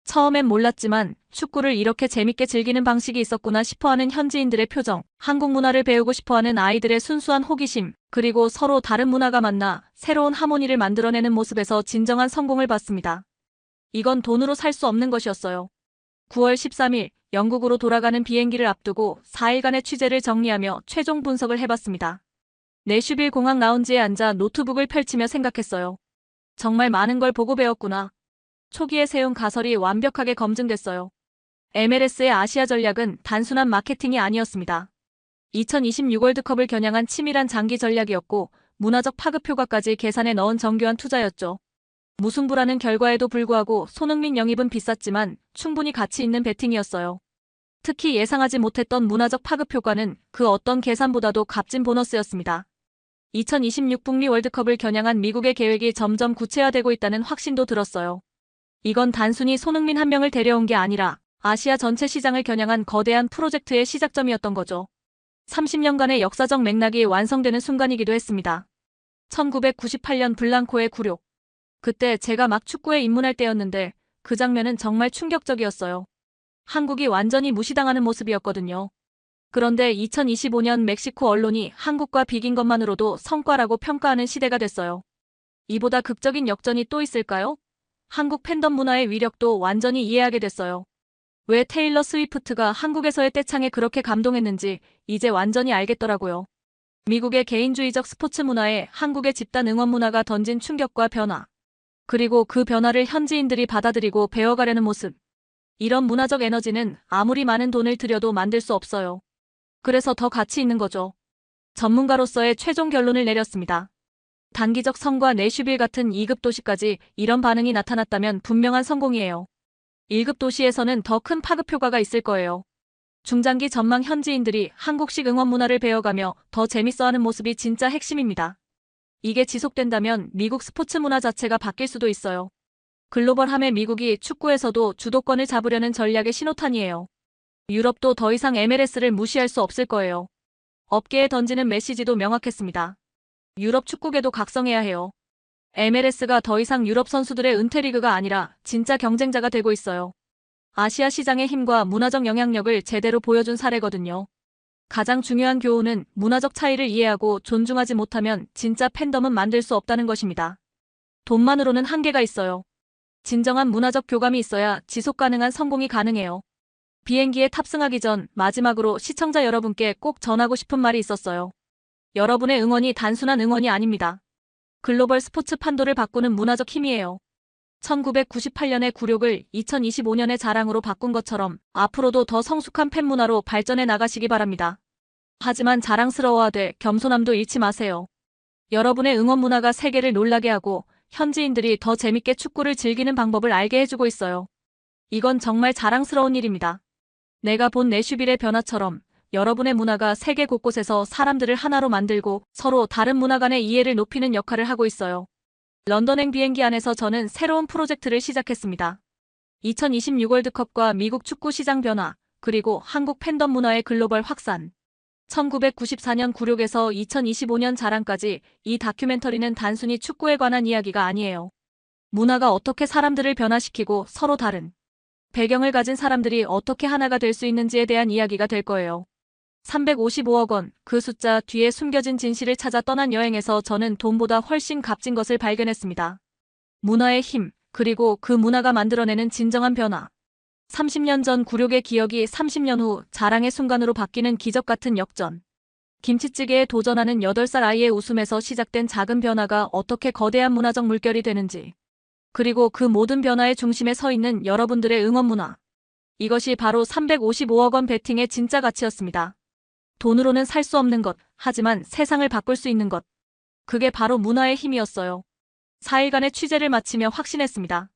처음엔 몰랐지만 축구를 이렇게 재밌게 즐기는 방식이 있었구나 싶어하는 현지인들의 표정, 한국 문화를 배우고 싶어하는 아이들의 순수한 호기심, 그리고 서로 다른 문화가 만나 새로운 하모니를 만들어내는 모습에서 진정한 성공을 봤습니다. 이건 돈으로 살 수 없는 것이었어요. 9월 13일 영국으로 돌아가는 비행기를 앞두고 4일간의 취재를 정리하며 최종 분석을 해봤습니다. 내슈빌 공항 라운지에 앉아 노트북을 펼치며 생각했어요. 정말 많은 걸 보고 배웠구나. 초기에 세운 가설이 완벽하게 검증됐어요. MLS의 아시아 전략은 단순한 마케팅이 아니었습니다. 2026 월드컵을 겨냥한 치밀한 장기 전략이었고 문화적 파급 효과까지 계산에 넣은 정교한 투자였죠. 무승부라는 결과에도 불구하고 손흥민 영입은 비쌌지만 충분히 가치 있는 베팅이었어요. 특히 예상하지 못했던 문화적 파급 효과는 그 어떤 계산보다도 값진 보너스였습니다. 2026 북미 월드컵을 겨냥한 미국의 계획이 점점 구체화되고 있다는 확신도 들었어요. 이건 단순히 손흥민 한 명을 데려온 게 아니라 아시아 전체 시장을 겨냥한 거대한 프로젝트의 시작점이었던 거죠. 30년간의 역사적 맥락이 완성되는 순간이기도 했습니다. 1998년 블랑코의 굴욕. 그때 제가 막 축구에 입문할 때였는데 그 장면은 정말 충격적이었어요. 한국이 완전히 무시당하는 모습이었거든요. 그런데 2025년 멕시코 언론이 한국과 비긴 것만으로도 성과라고 평가하는 시대가 됐어요. 이보다 극적인 역전이 또 있을까요? 한국 팬덤 문화의 위력도 완전히 이해하게 됐어요. 왜 테일러 스위프트가 한국에서의 떼창에 그렇게 감동했는지 이제 완전히 알겠더라고요. 미국의 개인주의적 스포츠 문화에 한국의 집단 응원 문화가 던진 충격과 변화. 그리고 그 변화를 현지인들이 받아들이고 배워가려는 모습. 이런 문화적 에너지는 아무리 많은 돈을 들여도 만들 수 없어요. 그래서 더 가치 있는 거죠. 전문가로서의 최종 결론을 내렸습니다. 단기적 성과 내슈빌 같은 2급 도시까지 이런 반응이 나타났다면 분명한 성공이에요. 1급 도시에서는 더 큰 파급 효과가 있을 거예요. 중장기 전망 현지인들이 한국식 응원 문화를 배워가며 더 재밌어하는 모습이 진짜 핵심입니다. 이게 지속된다면 미국 스포츠 문화 자체가 바뀔 수도 있어요. 글로벌함의 미국이 축구에서도 주도권을 잡으려는 전략의 신호탄이에요. 유럽도 더 이상 MLS를 무시할 수 없을 거예요. 업계에 던지는 메시지도 명확했습니다. 유럽 축구계도 각성해야 해요. MLS가 더 이상 유럽 선수들의 은퇴리그가 아니라 진짜 경쟁자가 되고 있어요. 아시아 시장의 힘과 문화적 영향력을 제대로 보여준 사례거든요. 가장 중요한 교훈은 문화적 차이를 이해하고 존중하지 못하면 진짜 팬덤은 만들 수 없다는 것입니다. 돈만으로는 한계가 있어요. 진정한 문화적 교감이 있어야 지속 가능한 성공이 가능해요. 비행기에 탑승하기 전 마지막으로 시청자 여러분께 꼭 전하고 싶은 말이 있었어요. 여러분의 응원이 단순한 응원이 아닙니다. 글로벌 스포츠 판도를 바꾸는 문화적 힘이에요. 1998년의 굴욕을 2025년의 자랑으로 바꾼 것처럼 앞으로도 더 성숙한 팬문화로 발전해 나가시기 바랍니다. 하지만 자랑스러워하되 겸손함도 잃지 마세요. 여러분의 응원 문화가 세계를 놀라게 하고 현지인들이 더 재밌게 축구를 즐기는 방법을 알게 해주고 있어요. 이건 정말 자랑스러운 일입니다. 내가 본 내슈빌의 변화처럼 여러분의 문화가 세계 곳곳에서 사람들을 하나로 만들고 서로 다른 문화 간의 이해를 높이는 역할을 하고 있어요. 런던행 비행기 안에서 저는 새로운 프로젝트를 시작했습니다. 2026 월드컵과 미국 축구 시장 변화, 그리고 한국 팬덤 문화의 글로벌 확산. 1994년 굴욕에서 2025년 자랑까지 이 다큐멘터리는 단순히 축구에 관한 이야기가 아니에요. 문화가 어떻게 사람들을 변화시키고 서로 다른 배경을 가진 사람들이 어떻게 하나가 될 수 있는지에 대한 이야기가 될 거예요. 355억 원, 그 숫자 뒤에 숨겨진 진실을 찾아 떠난 여행에서 저는 돈보다 훨씬 값진 것을 발견했습니다. 문화의 힘, 그리고 그 문화가 만들어내는 진정한 변화. 30년 전 굴욕의 기억이 30년 후 자랑의 순간으로 바뀌는 기적 같은 역전. 김치찌개에 도전하는 8살 아이의 웃음에서 시작된 작은 변화가 어떻게 거대한 문화적 물결이 되는지. 그리고 그 모든 변화의 중심에 서 있는 여러분들의 응원 문화. 이것이 바로 355억 원 베팅의 진짜 가치였습니다. 돈으로는 살 수 없는 것, 하지만 세상을 바꿀 수 있는 것. 그게 바로 문화의 힘이었어요. 4일간의 취재를 마치며 확신했습니다.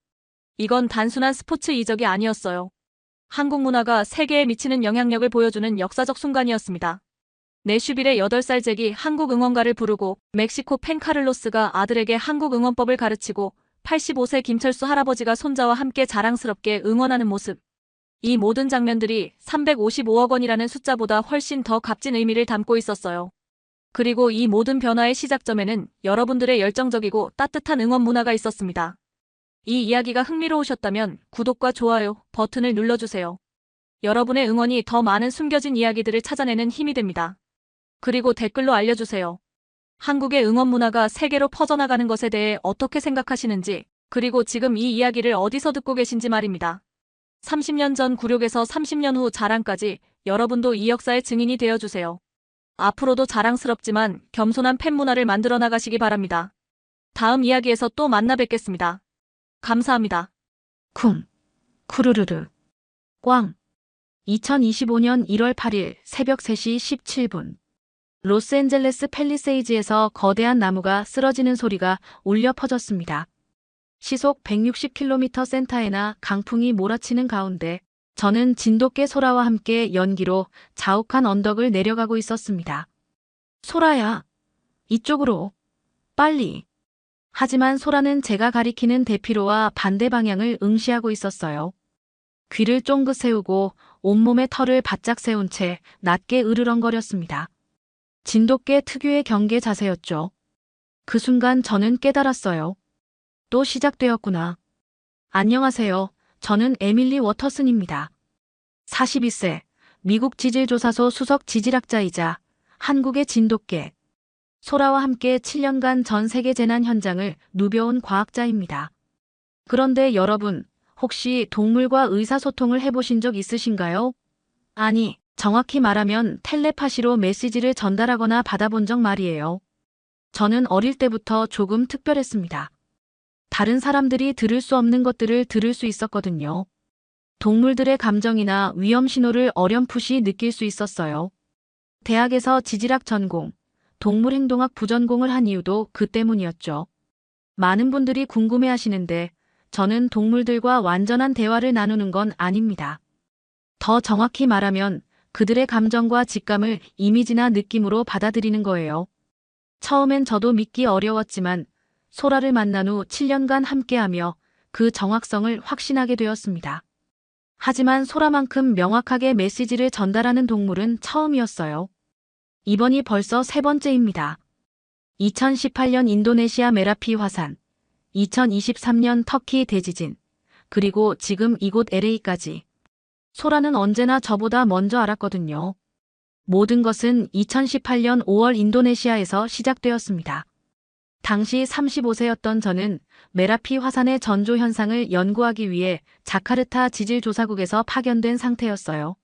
이건 단순한 스포츠 이적이 아니었어요. 한국 문화가 세계에 미치는 영향력을 보여주는 역사적 순간이었습니다. 내슈빌의 8살 잭이 한국 응원가를 부르고 멕시코 팬 카를로스가 아들에게 한국 응원법을 가르치고 85세 김철수 할아버지가 손자와 함께 자랑스럽게 응원하는 모습. 이 모든 장면들이 355억 원이라는 숫자보다 훨씬 더 값진 의미를 담고 있었어요. 그리고 이 모든 변화의 시작점에는 여러분들의 열정적이고 따뜻한 응원 문화가 있었습니다. 이 이야기가 흥미로우셨다면 구독과 좋아요 버튼을 눌러주세요. 여러분의 응원이 더 많은 숨겨진 이야기들을 찾아내는 힘이 됩니다. 그리고 댓글로 알려주세요. 한국의 응원 문화가 세계로 퍼져나가는 것에 대해 어떻게 생각하시는지, 그리고 지금 이 이야기를 어디서 듣고 계신지 말입니다. 30년 전 굴욕에서 30년 후 자랑까지 여러분도 이 역사의 증인이 되어주세요. 앞으로도 자랑스럽지만 겸손한 팬 문화를 만들어 나가시기 바랍니다. 다음 이야기에서 또 만나 뵙겠습니다. 감사합니다. 쿵, 쿠르르르, 꽝. 2025년 1월 8일 새벽 3시 17분. 로스앤젤레스 팰리세이즈에서 거대한 나무가 쓰러지는 소리가 울려 퍼졌습니다. 시속 160km 센타에나 강풍이 몰아치는 가운데 저는 진돗개 소라와 함께 연기로 자욱한 언덕을 내려가고 있었습니다. 소라야, 이쪽으로, 빨리. 하지만 소라는 제가 가리키는 대피로와 반대 방향을 응시하고 있었어요. 귀를 쫑긋 세우고 온몸에 털을 바짝 세운 채 낮게 으르렁거렸습니다. 진돗개 특유의 경계 자세였죠. 그 순간 저는 깨달았어요. 또 시작되었구나. 안녕하세요. 저는 에밀리 워터슨입니다. 42세, 미국 지질조사소 수석 지질학자이자 한국의 진돗개 소라와 함께 7년간 전 세계 재난 현장을 누벼온 과학자입니다. 그런데 여러분, 혹시 동물과 의사소통을 해보신 적 있으신가요? 아니, 정확히 말하면 텔레파시로 메시지를 전달하거나 받아본 적 말이에요. 저는 어릴 때부터 조금 특별했습니다. 다른 사람들이 들을 수 없는 것들을 들을 수 있었거든요. 동물들의 감정이나 위험 신호를 어렴풋이 느낄 수 있었어요. 대학에서 지질학 전공, 동물행동학 부전공을 한 이유도 그 때문이었죠. 많은 분들이 궁금해하시는데 저는 동물들과 완전한 대화를 나누는 건 아닙니다. 더 정확히 말하면 그들의 감정과 직감을 이미지나 느낌으로 받아들이는 거예요. 처음엔 저도 믿기 어려웠지만 소라를 만난 후 7년간 함께하며 그 정확성을 확신하게 되었습니다. 하지만 소라만큼 명확하게 메시지를 전달하는 동물은 처음이었어요. 이번이 벌써 세 번째입니다. 2018년 인도네시아 메라피 화산, 2023년 터키 대지진, 그리고 지금 이곳 LA까지. 소라는 언제나 저보다 먼저 알았거든요. 모든 것은 2018년 5월 인도네시아에서 시작되었습니다. 당시 35세였던 저는 메라피 화산의 전조 현상을 연구하기 위해 자카르타 지질조사국에서 파견된 상태였어요.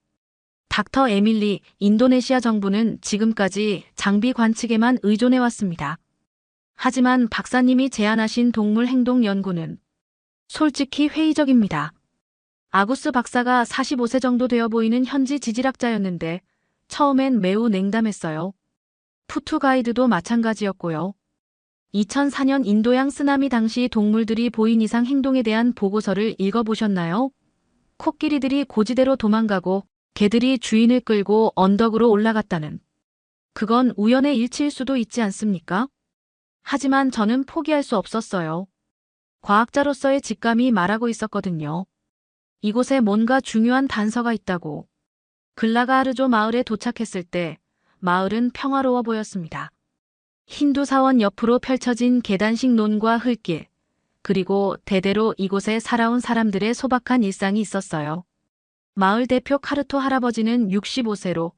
닥터 에밀리, 인도네시아 정부는 지금까지 장비 관측에만 의존해왔습니다. 하지만 박사님이 제안하신 동물 행동 연구는 솔직히 회의적입니다. 아구스 박사가 45세 정도 되어 보이는 현지 지질학자였는데 처음엔 매우 냉담했어요. 푸투 가이드도 마찬가지였고요. 2004년 인도양 쓰나미 당시 동물들이 보인 이상 행동에 대한 보고서를 읽어보셨나요? 코끼리들이 고지대로 도망가고 개들이 주인을 끌고 언덕으로 올라갔다는. 그건 우연의 일치일 수도 있지 않습니까? 하지만 저는 포기할 수 없었어요. 과학자로서의 직감이 말하고 있었거든요. 이곳에 뭔가 중요한 단서가 있다고. 글라가하르조 마을에 도착했을 때 마을은 평화로워 보였습니다. 힌두 사원 옆으로 펼쳐진 계단식 논과 흙길, 그리고 대대로 이곳에 살아온 사람들의 소박한 일상이 있었어요. 마을 대표 카르토 할아버지는 65세로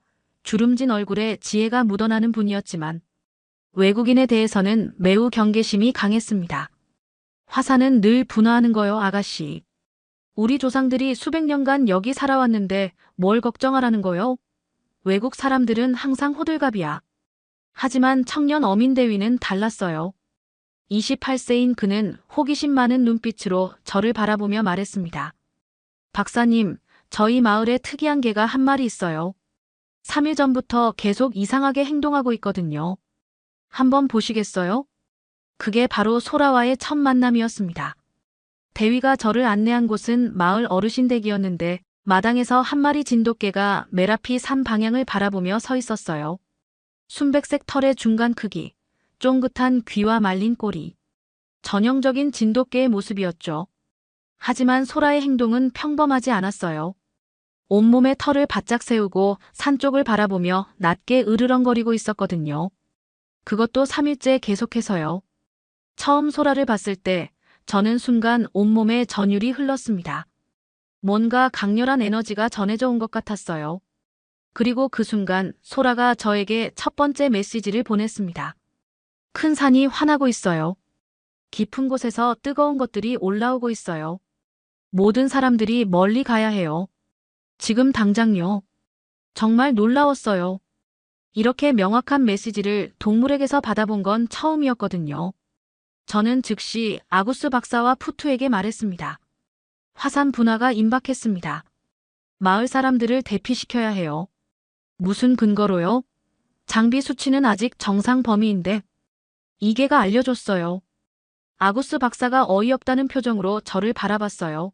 주름진 얼굴에 지혜가 묻어나는 분이었지만 외국인에 대해서는 매우 경계심이 강했습니다. 화산은 늘 분화하는 거요, 아가씨. 우리 조상들이 수백 년간 여기 살아왔는데 뭘 걱정하라는 거요? 외국 사람들은 항상 호들갑이야. 하지만 청년 어민 대위는 달랐어요. 28세인 그는 호기심 많은 눈빛으로 저를 바라보며 말했습니다. 박사님, 저희 마을에 특이한 개가 한 마리 있어요. 3일 전부터 계속 이상하게 행동하고 있거든요. 한번 보시겠어요? 그게 바로 소라와의 첫 만남이었습니다. 대위가 저를 안내한 곳은 마을 어르신 댁이었는데 마당에서 한 마리 진돗개가 메라피 산 방향을 바라보며 서 있었어요. 순백색 털의 중간 크기, 쫑긋한 귀와 말린 꼬리. 전형적인 진돗개의 모습이었죠. 하지만 소라의 행동은 평범하지 않았어요. 온몸에 털을 바짝 세우고 산 쪽을 바라보며 낮게 으르렁거리고 있었거든요. 그것도 3일째 계속해서요. 처음 소라를 봤을 때 저는 순간 온몸에 전율이 흘렀습니다. 뭔가 강렬한 에너지가 전해져 온 것 같았어요. 그리고 그 순간 소라가 저에게 첫 번째 메시지를 보냈습니다. 큰 산이 화나고 있어요. 깊은 곳에서 뜨거운 것들이 올라오고 있어요. 모든 사람들이 멀리 가야 해요. 지금 당장요. 정말 놀라웠어요. 이렇게 명확한 메시지를 동물에게서 받아본 건 처음이었거든요. 저는 즉시 아구스 박사와 푸투에게 말했습니다. 화산 분화가 임박했습니다. 마을 사람들을 대피시켜야 해요. 무슨 근거로요? 장비 수치는 아직 정상 범위인데. 이계가 알려줬어요. 아구스 박사가 어이없다는 표정으로 저를 바라봤어요.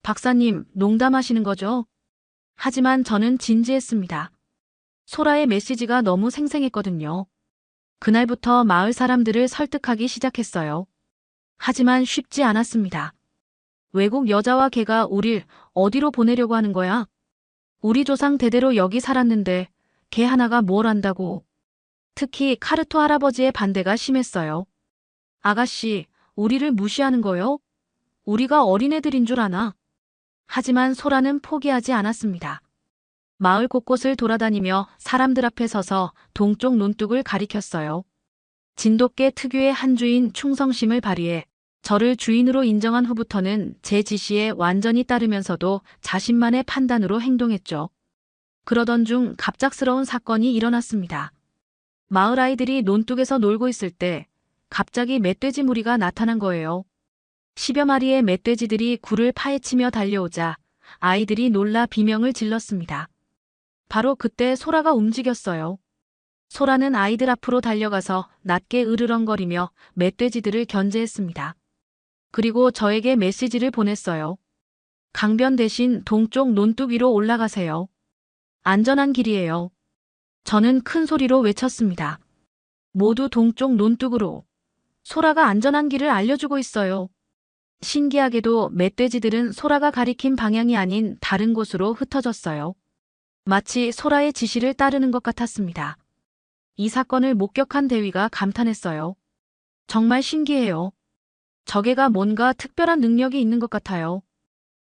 박사님, 농담하시는 거죠? 하지만 저는 진지했습니다. 소라의 메시지가 너무 생생했거든요. 그날부터 마을 사람들을 설득하기 시작했어요. 하지만 쉽지 않았습니다. 외국 여자와 개가 우릴 어디로 보내려고 하는 거야? 우리 조상 대대로 여기 살았는데 개 하나가 뭘 안다고. 특히 카르토 할아버지의 반대가 심했어요. 아가씨, 우리를 무시하는 거요? 우리가 어린애들인 줄 아나? 하지만 소라는 포기하지 않았습니다. 마을 곳곳을 돌아다니며 사람들 앞에 서서 동쪽 논둑을 가리켰어요. 진돗개 특유의 한 주인 충성심을 발휘해 저를 주인으로 인정한 후부터는 제 지시에 완전히 따르면서도 자신만의 판단으로 행동했죠. 그러던 중 갑작스러운 사건이 일어났습니다. 마을 아이들이 논둑에서 놀고 있을 때 갑자기 멧돼지 무리가 나타난 거예요. 10여 마리의 멧돼지들이 굴을 파헤치며 달려오자 아이들이 놀라 비명을 질렀습니다. 바로 그때 소라가 움직였어요. 소라는 아이들 앞으로 달려가서 낮게 으르렁거리며 멧돼지들을 견제했습니다. 그리고 저에게 메시지를 보냈어요. 강변 대신 동쪽 논둑 위로 올라가세요. 안전한 길이에요. 저는 큰 소리로 외쳤습니다. 모두 동쪽 논둑으로. 소라가 안전한 길을 알려주고 있어요. 신기하게도 멧돼지들은 소라가 가리킨 방향이 아닌 다른 곳으로 흩어졌어요. 마치 소라의 지시를 따르는 것 같았습니다. 이 사건을 목격한 대위가 감탄했어요. 정말 신기해요. 저 개가 뭔가 특별한 능력이 있는 것 같아요.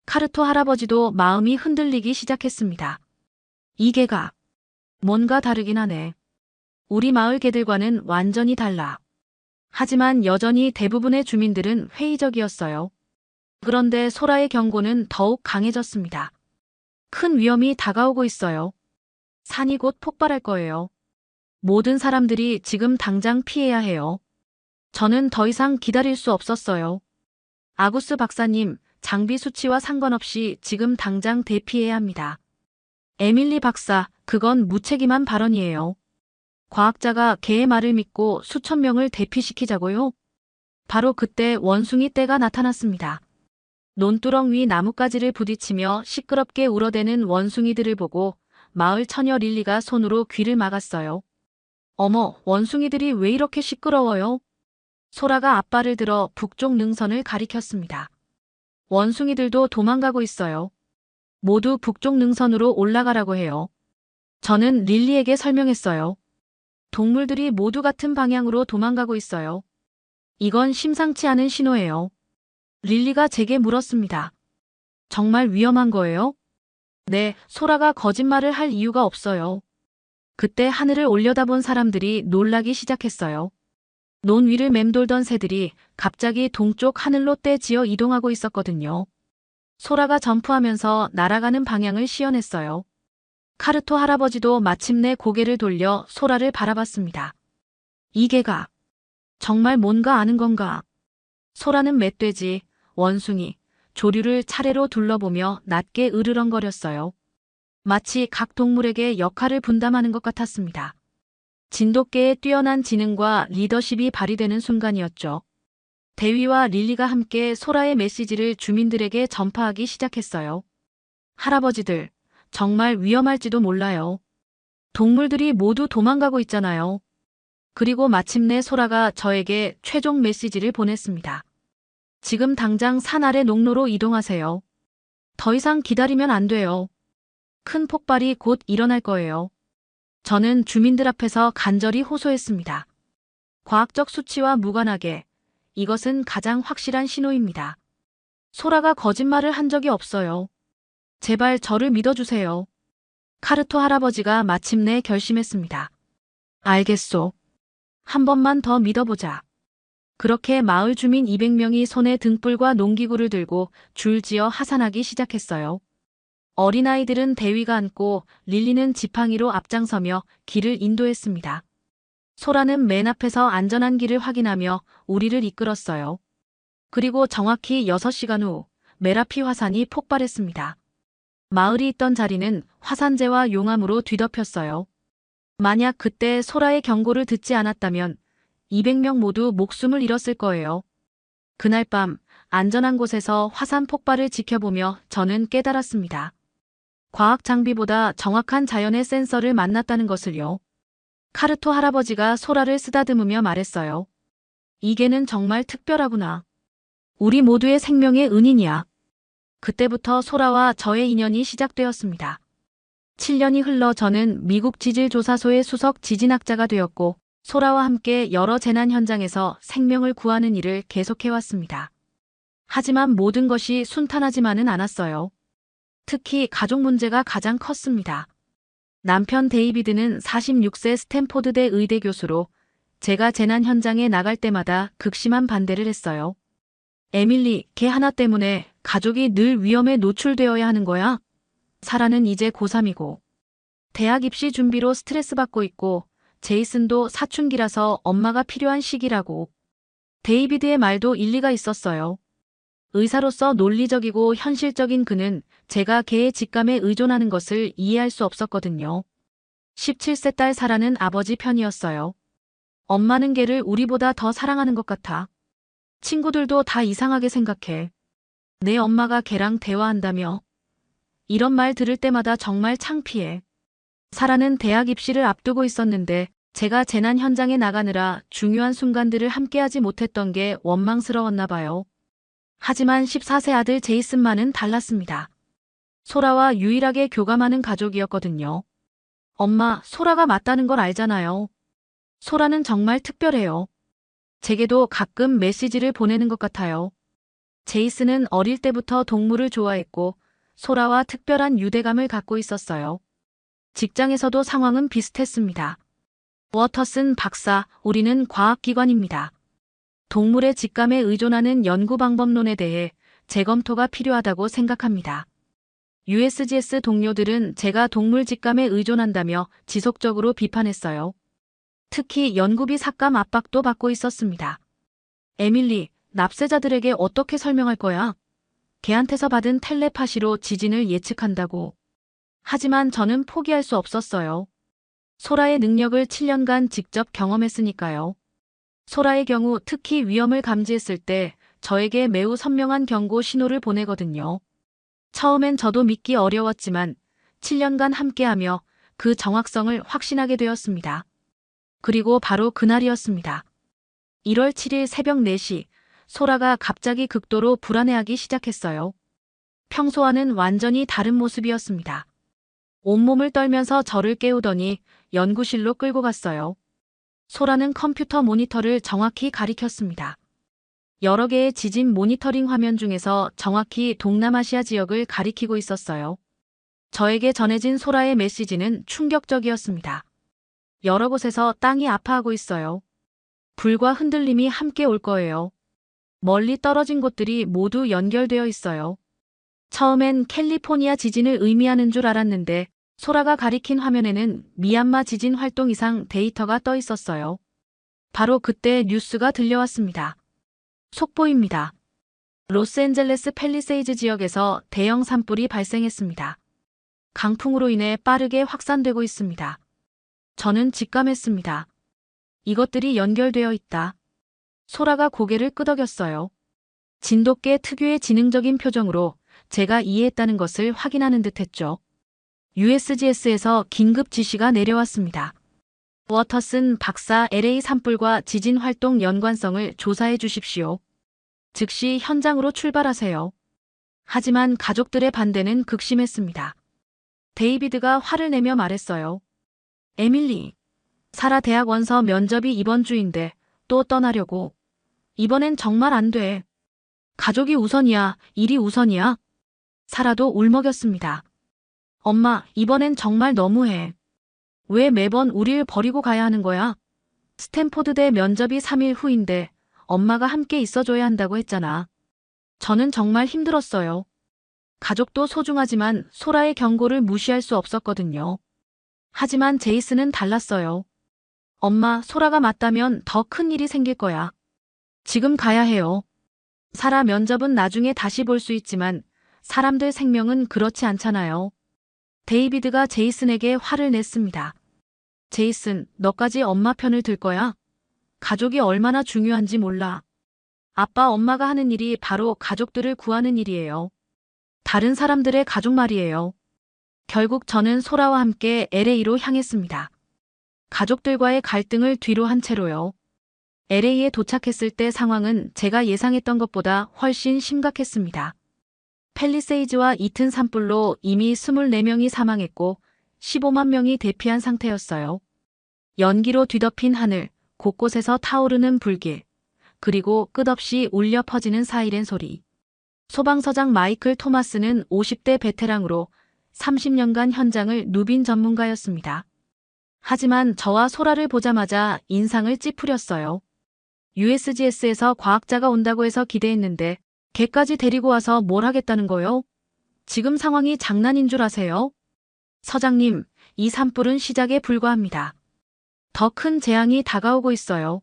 카르토 할아버지도 마음이 흔들리기 시작했습니다. 이 개가 뭔가 다르긴 하네. 우리 마을 개들과는 완전히 달라. 하지만 여전히 대부분의 주민들은 회의적이었어요. 그런데 소라의 경고는 더욱 강해졌습니다. 큰 위험이 다가오고 있어요. 산이 곧 폭발할 거예요. 모든 사람들이 지금 당장 피해야 해요. 저는 더 이상 기다릴 수 없었어요. 아구스 박사님, 장비 수치와 상관없이 지금 당장 대피해야 합니다. 에밀리 박사, 그건 무책임한 발언이에요. 과학자가 개의 말을 믿고 수천 명을 대피시키자고요? 바로 그때 원숭이 떼가 나타났습니다. 논두렁 위 나뭇가지를 부딪히며 시끄럽게 울어대는 원숭이들을 보고 마을 처녀 릴리가 손으로 귀를 막았어요. 어머, 원숭이들이 왜 이렇게 시끄러워요? 소라가 앞발을 들어 북쪽 능선을 가리켰습니다. 원숭이들도 도망가고 있어요. 모두 북쪽 능선으로 올라가라고 해요. 저는 릴리에게 설명했어요. 동물들이 모두 같은 방향으로 도망가고 있어요. 이건 심상치 않은 신호예요. 릴리가 제게 물었습니다. 정말 위험한 거예요? 네, 소라가 거짓말을 할 이유가 없어요. 그때 하늘을 올려다본 사람들이 놀라기 시작했어요. 논 위를 맴돌던 새들이 갑자기 동쪽 하늘로 떼지어 이동하고 있었거든요. 소라가 점프하면서 날아가는 방향을 시연했어요. 카르토 할아버지도 마침내 고개를 돌려 소라를 바라봤습니다. 이 개가 정말 뭔가 아는 건가? 소라는 멧돼지, 원숭이, 조류를 차례로 둘러보며 낮게 으르렁거렸어요. 마치 각 동물에게 역할을 분담하는 것 같았습니다. 진돗개의 뛰어난 지능과 리더십이 발휘되는 순간이었죠. 대위와 릴리가 함께 소라의 메시지를 주민들에게 전파하기 시작했어요. 할아버지들, 정말 위험할지도 몰라요. 동물들이 모두 도망가고 있잖아요. 그리고 마침내 소라가 저에게 최종 메시지를 보냈습니다. 지금 당장 산 아래 농로로 이동하세요. 더 이상 기다리면 안 돼요. 큰 폭발이 곧 일어날 거예요. 저는 주민들 앞에서 간절히 호소했습니다. 과학적 수치와 무관하게 이것은 가장 확실한 신호입니다. 소라가 거짓말을 한 적이 없어요. 제발 저를 믿어주세요. 카르토 할아버지가 마침내 결심했습니다. 알겠소. 한 번만 더 믿어보자. 그렇게 마을 주민 200명이 손에 등불과 농기구를 들고 줄지어 하산하기 시작했어요. 어린아이들은 대위가 앉고 릴리는 지팡이로 앞장서며 길을 인도했습니다. 소라는 맨 앞에서 안전한 길을 확인하며 우리를 이끌었어요. 그리고 정확히 6시간 후 메라피 화산이 폭발했습니다. 마을이 있던 자리는 화산재와 용암으로 뒤덮였어요. 만약 그때 소라의 경고를 듣지 않았다면 200명 모두 목숨을 잃었을 거예요. 그날 밤 안전한 곳에서 화산 폭발을 지켜보며 저는 깨달았습니다. 과학 장비보다 정확한 자연의 센서를 만났다는 것을요. 카르토 할아버지가 소라를 쓰다듬으며 말했어요. 이 개는 정말 특별하구나. 우리 모두의 생명의 은인이야. 그때부터 소라와 저의 인연이 시작되었습니다. 7년이 흘러 저는 미국 지질조사소의 수석 지진학자가 되었고 소라와 함께 여러 재난 현장에서 생명을 구하는 일을 계속해왔습니다. 하지만 모든 것이 순탄하지만은 않았어요. 특히 가족 문제가 가장 컸습니다. 남편 데이비드는 46세 스탠포드대 의대 교수로 제가 재난 현장에 나갈 때마다 극심한 반대를 했어요. 에밀리, 개 하나 때문에 가족이 늘 위험에 노출되어야 하는 거야? 사라는 이제 고3이고 대학 입시 준비로 스트레스 받고 있고 제이슨도 사춘기라서 엄마가 필요한 시기라고. 데이비드의 말도 일리가 있었어요. 의사로서 논리적이고 현실적인 그는 제가 개의 직감에 의존하는 것을 이해할 수 없었거든요. 17세 딸 사라는 아버지 편이었어요. 엄마는 개를 우리보다 더 사랑하는 것 같아. 친구들도 다 이상하게 생각해. 내 엄마가 개랑 대화한다며. 이런 말 들을 때마다 정말 창피해. 사라는 대학 입시를 앞두고 있었는데 제가 재난 현장에 나가느라 중요한 순간들을 함께하지 못했던 게 원망스러웠나 봐요. 하지만 14세 아들 제이슨만은 달랐습니다. 소라와 유일하게 교감하는 가족이었거든요. 엄마, 소라가 맞다는 걸 알잖아요. 소라는 정말 특별해요. 제게도 가끔 메시지를 보내는 것 같아요. 제이슨은 어릴 때부터 동물을 좋아했고 소라와 특별한 유대감을 갖고 있었어요. 직장에서도 상황은 비슷했습니다. 워터슨 박사, 우리는 과학기관입니다. 동물의 직감에 의존하는 연구 방법론에 대해 재검토가 필요하다고 생각합니다. USGS 동료들은 제가 동물 직감에 의존한다며 지속적으로 비판했어요. 특히 연구비 삭감 압박도 받고 있었습니다. 에밀리, 납세자들에게 어떻게 설명할 거야? 걔한테서 받은 텔레파시로 지진을 예측한다고. 하지만 저는 포기할 수 없었어요. 소라의 능력을 7년간 직접 경험했으니까요. 소라의 경우 특히 위험을 감지했을 때 저에게 매우 선명한 경고 신호를 보내거든요. 처음엔 저도 믿기 어려웠지만 7년간 함께하며 그 정확성을 확신하게 되었습니다. 그리고 바로 그날이었습니다. 1월 7일 새벽 4시, 소라가 갑자기 극도로 불안해하기 시작했어요. 평소와는 완전히 다른 모습이었습니다. 온몸을 떨면서 저를 깨우더니 연구실로 끌고 갔어요. 소라는 컴퓨터 모니터를 정확히 가리켰습니다. 여러 개의 지진 모니터링 화면 중에서 정확히 동남아시아 지역을 가리키고 있었어요. 저에게 전해진 소라의 메시지는 충격적이었습니다. 여러 곳에서 땅이 아파하고 있어요. 불과 흔들림이 함께 올 거예요. 멀리 떨어진 곳들이 모두 연결되어 있어요. 처음엔 캘리포니아 지진을 의미하는 줄 알았는데 소라가 가리킨 화면에는 미얀마 지진 활동 이상 데이터가 떠 있었어요. 바로 그때 뉴스가 들려왔습니다. 속보입니다. 로스앤젤레스 팰리세이즈 지역에서 대형 산불이 발생했습니다. 강풍으로 인해 빠르게 확산되고 있습니다. 저는 직감했습니다. 이것들이 연결되어 있다. 소라가 고개를 끄덕였어요. 진돗개 특유의 지능적인 표정으로 제가 이해했다는 것을 확인하는 듯했죠. USGS에서 긴급 지시가 내려왔습니다. 워터슨 박사 LA 산불과 지진 활동 연관성을 조사해 주십시오. 즉시 현장으로 출발하세요. 하지만 가족들의 반대는 극심했습니다. 데이비드가 화를 내며 말했어요. 에밀리, 사라 대학 원서 면접이 이번 주인데 또 떠나려고. 이번엔 정말 안 돼. 가족이 우선이야, 일이 우선이야. 사라도 울먹였습니다. 엄마, 이번엔 정말 너무해. 왜 매번 우릴 버리고 가야 하는 거야? 스탠포드대 면접이 3일 후인데 엄마가 함께 있어줘야 한다고 했잖아. 저는 정말 힘들었어요. 가족도 소중하지만 소라의 경고를 무시할 수 없었거든요. 하지만 제이슨은 달랐어요. 엄마, 소라가 맞다면 더 큰 일이 생길 거야. 지금 가야 해요. 사라 면접은 나중에 다시 볼 수 있지만 사람들 생명은 그렇지 않잖아요. 데이비드가 제이슨에게 화를 냈습니다. 제이슨, 너까지 엄마 편을 들 거야? 가족이 얼마나 중요한지 몰라. 아빠, 엄마가 하는 일이 바로 가족들을 구하는 일이에요. 다른 사람들의 가족 말이에요. 결국 저는 소라와 함께 LA로 향했습니다. 가족들과의 갈등을 뒤로 한 채로요. LA에 도착했을 때 상황은 제가 예상했던 것보다 훨씬 심각했습니다. 팰리세이즈와 이튼 산불로 이미 24명이 사망했고 15만 명이 대피한 상태였어요. 연기로 뒤덮인 하늘, 곳곳에서 타오르는 불길, 그리고 끝없이 울려 퍼지는 사이렌 소리. 소방서장 마이클 토마스는 50대 베테랑으로 30년간 현장을 누빈 전문가였습니다. 하지만 저와 소라를 보자마자 인상을 찌푸렸어요. USGS에서 과학자가 온다고 해서 기대했는데 걔까지 데리고 와서 뭘 하겠다는 거요? 지금 상황이 장난인 줄 아세요? 서장님, 이 산불은 시작에 불과합니다. 더 큰 재앙이 다가오고 있어요.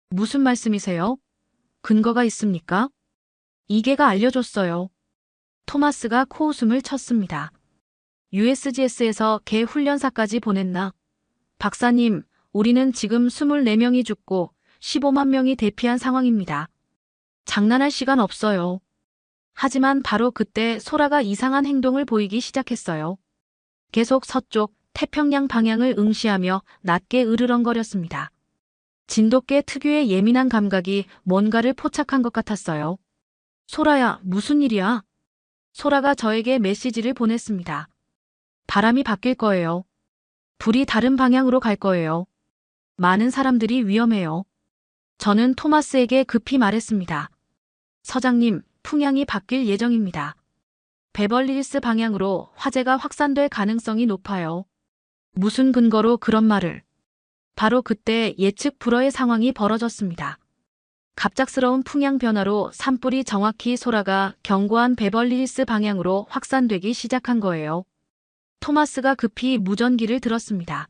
무슨 말씀이세요? 근거가 있습니까? 이계가 알려줬어요. 토마스가 코웃음을 쳤습니다. USGS에서 개 훈련사까지 보냈나? 박사님, 우리는 지금 24명이 죽고 15만 명이 대피한 상황입니다. 장난할 시간 없어요. 하지만 바로 그때 소라가 이상한 행동을 보이기 시작했어요. 계속 서쪽, 태평양 방향을 응시하며 낮게 으르렁거렸습니다. 진돗개 특유의 예민한 감각이 뭔가를 포착한 것 같았어요. 소라야, 무슨 일이야? 소라가 저에게 메시지를 보냈습니다. 바람이 바뀔 거예요. 불이 다른 방향으로 갈 거예요. 많은 사람들이 위험해요. 저는 토마스에게 급히 말했습니다. 서장님, 풍향이 바뀔 예정입니다. 베벌리힐스 방향으로 화재가 확산될 가능성이 높아요. 무슨 근거로 그런 말을? 바로 그때 예측 불허의 상황이 벌어졌습니다. 갑작스러운 풍향 변화로 산불이 정확히 소라가 경고한 베벌리힐스 방향으로 확산되기 시작한 거예요. 토마스가 급히 무전기를 들었습니다.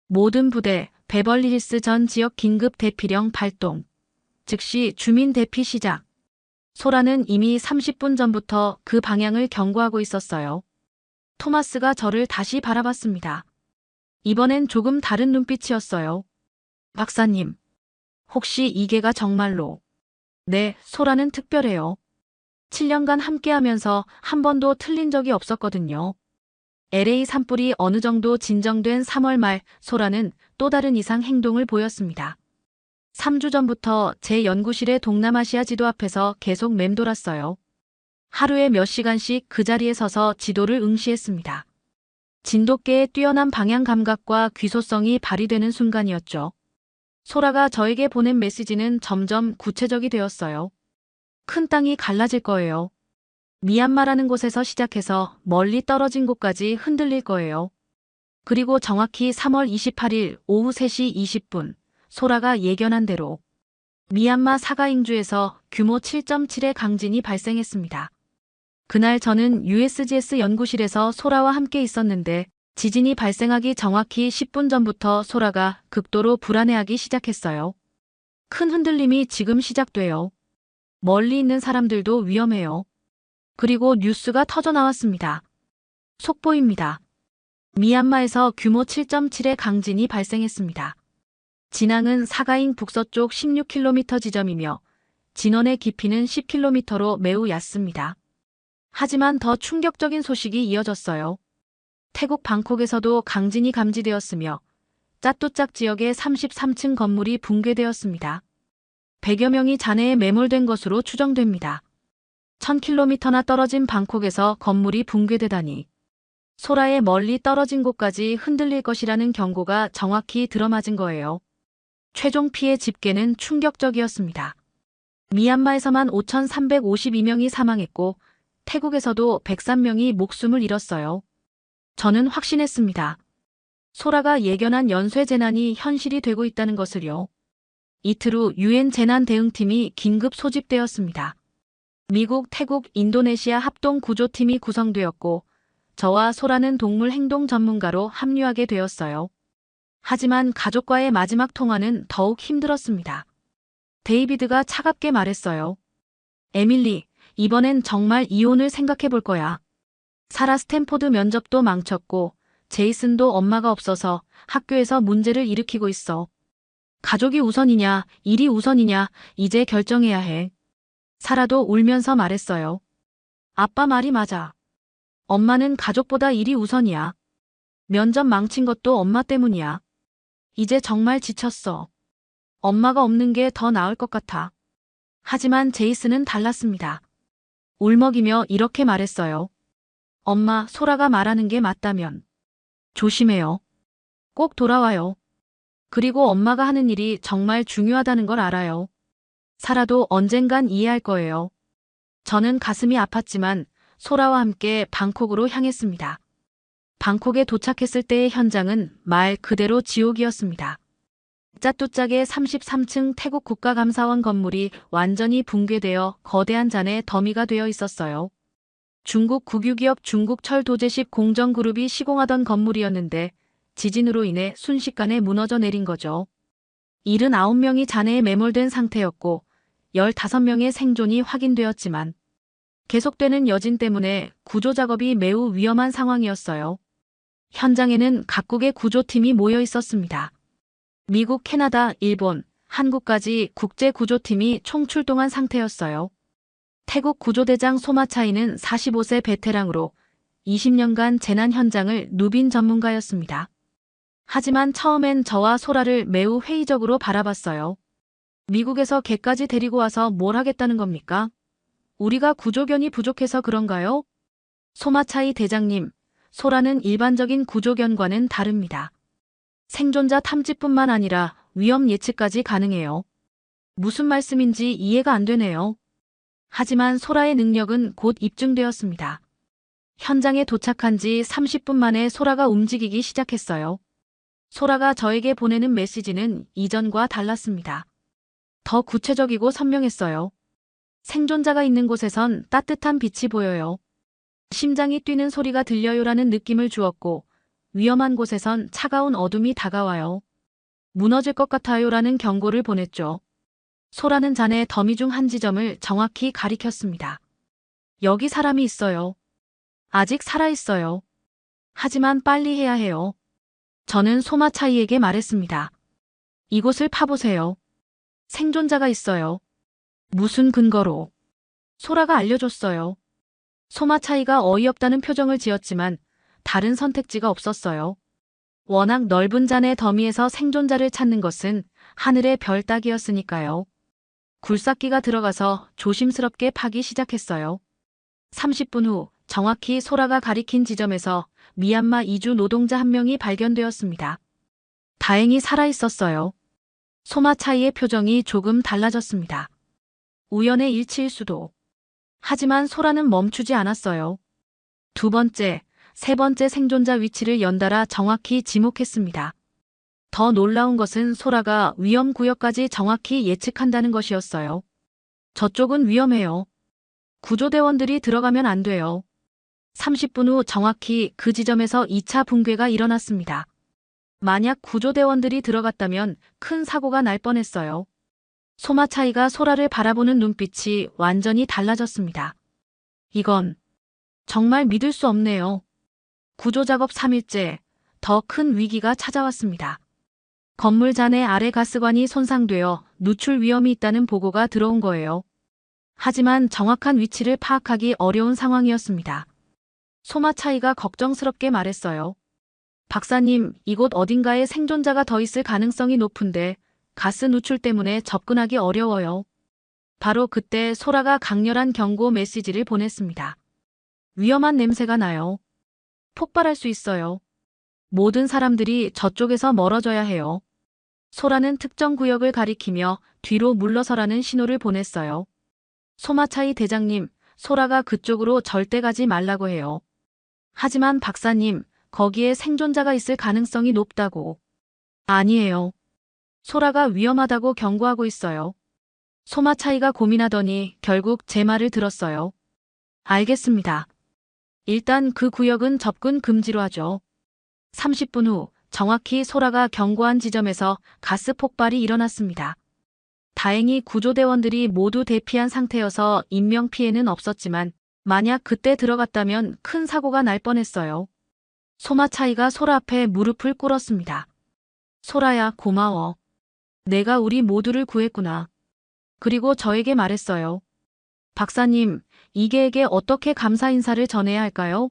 모든 부대, 베벌리힐스 전 지역 긴급 대피령 발동. 즉시 주민 대피 시작. 소라는 이미 30분 전부터 그 방향을 경고하고 있었어요. 토마스가 저를 다시 바라봤습니다. 이번엔 조금 다른 눈빛이었어요. 박사님, 혹시 이게가 정말로? 네, 소라는 특별해요. 7년간 함께하면서 한 번도 틀린 적이 없었거든요. LA 산불이 어느 정도 진정된 3월 말 소라는 또 다른 이상 행동을 보였습니다. 3주 전부터 제 연구실의 동남아시아 지도 앞에서 계속 맴돌았어요. 하루에 몇 시간씩 그 자리에 서서 지도를 응시했습니다. 진돗개의 뛰어난 방향 감각과 귀소성이 발휘되는 순간이었죠. 소라가 저에게 보낸 메시지는 점점 구체적이 되었어요. 큰 땅이 갈라질 거예요. 미얀마라는 곳에서 시작해서 멀리 떨어진 곳까지 흔들릴 거예요. 그리고 정확히 3월 28일 오후 3시 20분, 소라가 예견한 대로 미얀마 사가잉주에서 규모 7.7의 강진이 발생했습니다. 그날 저는 USGS 연구실에서 소라와 함께 있었는데 지진이 발생하기 정확히 10분 전부터 소라가 극도로 불안해하기 시작했어요. 큰 흔들림이 지금 시작돼요. 멀리 있는 사람들도 위험해요. 그리고 뉴스가 터져나왔습니다. 속보입니다. 미얀마에서 규모 7.7의 강진이 발생했습니다. 진앙은 사가잉 북서쪽 16km 지점이며 진원의 깊이는 10km로 매우 얕습니다. 하지만 더 충격적인 소식이 이어졌어요. 태국 방콕에서도 강진이 감지되었으며 짜뚜짝 지역의 33층 건물이 붕괴되었습니다. 100여 명이 잔해에 매몰된 것으로 추정됩니다. 1000km나 떨어진 방콕에서 건물이 붕괴되다니. 소라의 멀리 떨어진 곳까지 흔들릴 것이라는 경고가 정확히 들어맞은 거예요. 최종 피해 집계는 충격적이었습니다. 미얀마에서만 5,352명이 사망했고 태국에서도 103명이 목숨을 잃었어요. 저는 확신했습니다. 소라가 예견한 연쇄 재난이 현실이 되고 있다는 것을요. 이틀 후 UN 재난대응팀이 긴급 소집되었습니다. 미국, 태국, 인도네시아 합동구조팀이 구성되었고 저와 소라는 동물 행동 전문가로 합류하게 되었어요. 하지만 가족과의 마지막 통화는 더욱 힘들었습니다. 데이비드가 차갑게 말했어요. 에밀리, 이번엔 정말 이혼을 생각해 볼 거야. 사라 스탠포드 면접도 망쳤고 제이슨도 엄마가 없어서 학교에서 문제를 일으키고 있어. 가족이 우선이냐, 일이 우선이냐, 이제 결정해야 해. 사라도 울면서 말했어요. 아빠 말이 맞아. 엄마는 가족보다 일이 우선이야. 면접 망친 것도 엄마 때문이야. 이제 정말 지쳤어. 엄마가 없는 게 더 나을 것 같아. 하지만 제이슨은 달랐습니다. 울먹이며 이렇게 말했어요. 엄마, 소라가 말하는 게 맞다면. 조심해요. 꼭 돌아와요. 그리고 엄마가 하는 일이 정말 중요하다는 걸 알아요. 사라도 언젠간 이해할 거예요. 저는 가슴이 아팠지만 소라와 함께 방콕으로 향했습니다. 방콕에 도착했을 때의 현장은 말 그대로 지옥이었습니다. 짜뚜짝의 33층 태국 국가감사원 건물이 완전히 붕괴되어 거대한 잔해 더미가 되어 있었어요. 중국 국유기업 중국철도제식 공정그룹이 시공하던 건물이었는데 지진으로 인해 순식간에 무너져 내린 거죠. 79명이 잔해에 매몰된 상태였고 15명의 생존이 확인되었지만 계속되는 여진 때문에 구조 작업이 매우 위험한 상황이었어요. 현장에는 각국의 구조팀이 모여 있었습니다. 미국, 캐나다, 일본, 한국까지 국제구조팀이 총출동한 상태였어요. 태국 구조대장 소마차이는 45세 베테랑으로 20년간 재난 현장을 누빈 전문가였습니다. 하지만 처음엔 저와 소라를 매우 회의적으로 바라봤어요. 미국에서 걔까지 데리고 와서 뭘 하겠다는 겁니까? 우리가 구조견이 부족해서 그런가요? 소마차이 대장님, 소라는 일반적인 구조견과는 다릅니다. 생존자 탐지뿐만 아니라 위험 예측까지 가능해요. 무슨 말씀인지 이해가 안 되네요. 하지만 소라의 능력은 곧 입증되었습니다. 현장에 도착한 지 30분 만에 소라가 움직이기 시작했어요. 소라가 저에게 보내는 메시지는 이전과 달랐습니다. 더 구체적이고 선명했어요. 생존자가 있는 곳에선 따뜻한 빛이 보여요. 심장이 뛰는 소리가 들려요라는 느낌을 주었고, 위험한 곳에선 차가운 어둠이 다가와요. 무너질 것 같아요라는 경고를 보냈죠. 소라는 잔의 더미 중 한 지점을 정확히 가리켰습니다. 여기 사람이 있어요. 아직 살아있어요. 하지만 빨리 해야 해요. 저는 소마차이에게 말했습니다. 이곳을 파보세요. 생존자가 있어요. 무슨 근거로? 소라가 알려줬어요. 소마차이가 어이없다는 표정을 지었지만 다른 선택지가 없었어요. 워낙 넓은 잔의 더미에서 생존자를 찾는 것은 하늘의 별 따기였으니까요. 굴삭기가 들어가서 조심스럽게 파기 시작했어요. 30분 후 정확히 소라가 가리킨 지점에서 미얀마 이주 노동자 한 명이 발견되었습니다. 다행히 살아있었어요. 소마차이의 표정이 조금 달라졌습니다. 우연의 일치일 수도. 하지만 소라는 멈추지 않았어요. 두 번째, 세 번째 생존자 위치를 연달아 정확히 지목했습니다. 더 놀라운 것은 소라가 위험 구역까지 정확히 예측한다는 것이었어요. 저쪽은 위험해요. 구조대원들이 들어가면 안 돼요. 30분 후 정확히 그 지점에서 2차 붕괴가 일어났습니다. 만약 구조대원들이 들어갔다면 큰 사고가 날 뻔했어요. 소마차이가 소라를 바라보는 눈빛이 완전히 달라졌습니다. 이건 정말 믿을 수 없네요. 구조작업 3일째, 더 큰 위기가 찾아왔습니다. 건물 잔해 아래 가스관이 손상되어 누출 위험이 있다는 보고가 들어온 거예요. 하지만 정확한 위치를 파악하기 어려운 상황이었습니다. 소마차이가 걱정스럽게 말했어요. 박사님, 이곳 어딘가에 생존자가 더 있을 가능성이 높은데 가스 누출 때문에 접근하기 어려워요. 바로 그때 소라가 강렬한 경고 메시지를 보냈습니다. 위험한 냄새가 나요. 폭발할 수 있어요. 모든 사람들이 저쪽에서 멀어져야 해요. 소라는 특정 구역을 가리키며 뒤로 물러서라는 신호를 보냈어요. 소마차이 대장님, 소라가 그쪽으로 절대 가지 말라고 해요. 하지만 박사님, 거기에 생존자가 있을 가능성이 높다고. 아니에요. 소라가 위험하다고 경고하고 있어요. 소마차이가 고민하더니 결국 제 말을 들었어요. 알겠습니다. 일단 그 구역은 접근 금지로 하죠. 30분 후 정확히 소라가 경고한 지점에서 가스 폭발이 일어났습니다. 다행히 구조대원들이 모두 대피한 상태여서 인명피해는 없었지만 만약 그때 들어갔다면 큰 사고가 날 뻔했어요. 소마차이가 소라 앞에 무릎을 꿇었습니다. 소라야, 고마워. 내가 우리 모두를 구했구나. 그리고 저에게 말했어요. 박사님, 이계에게 어떻게 감사 인사를 전해야 할까요?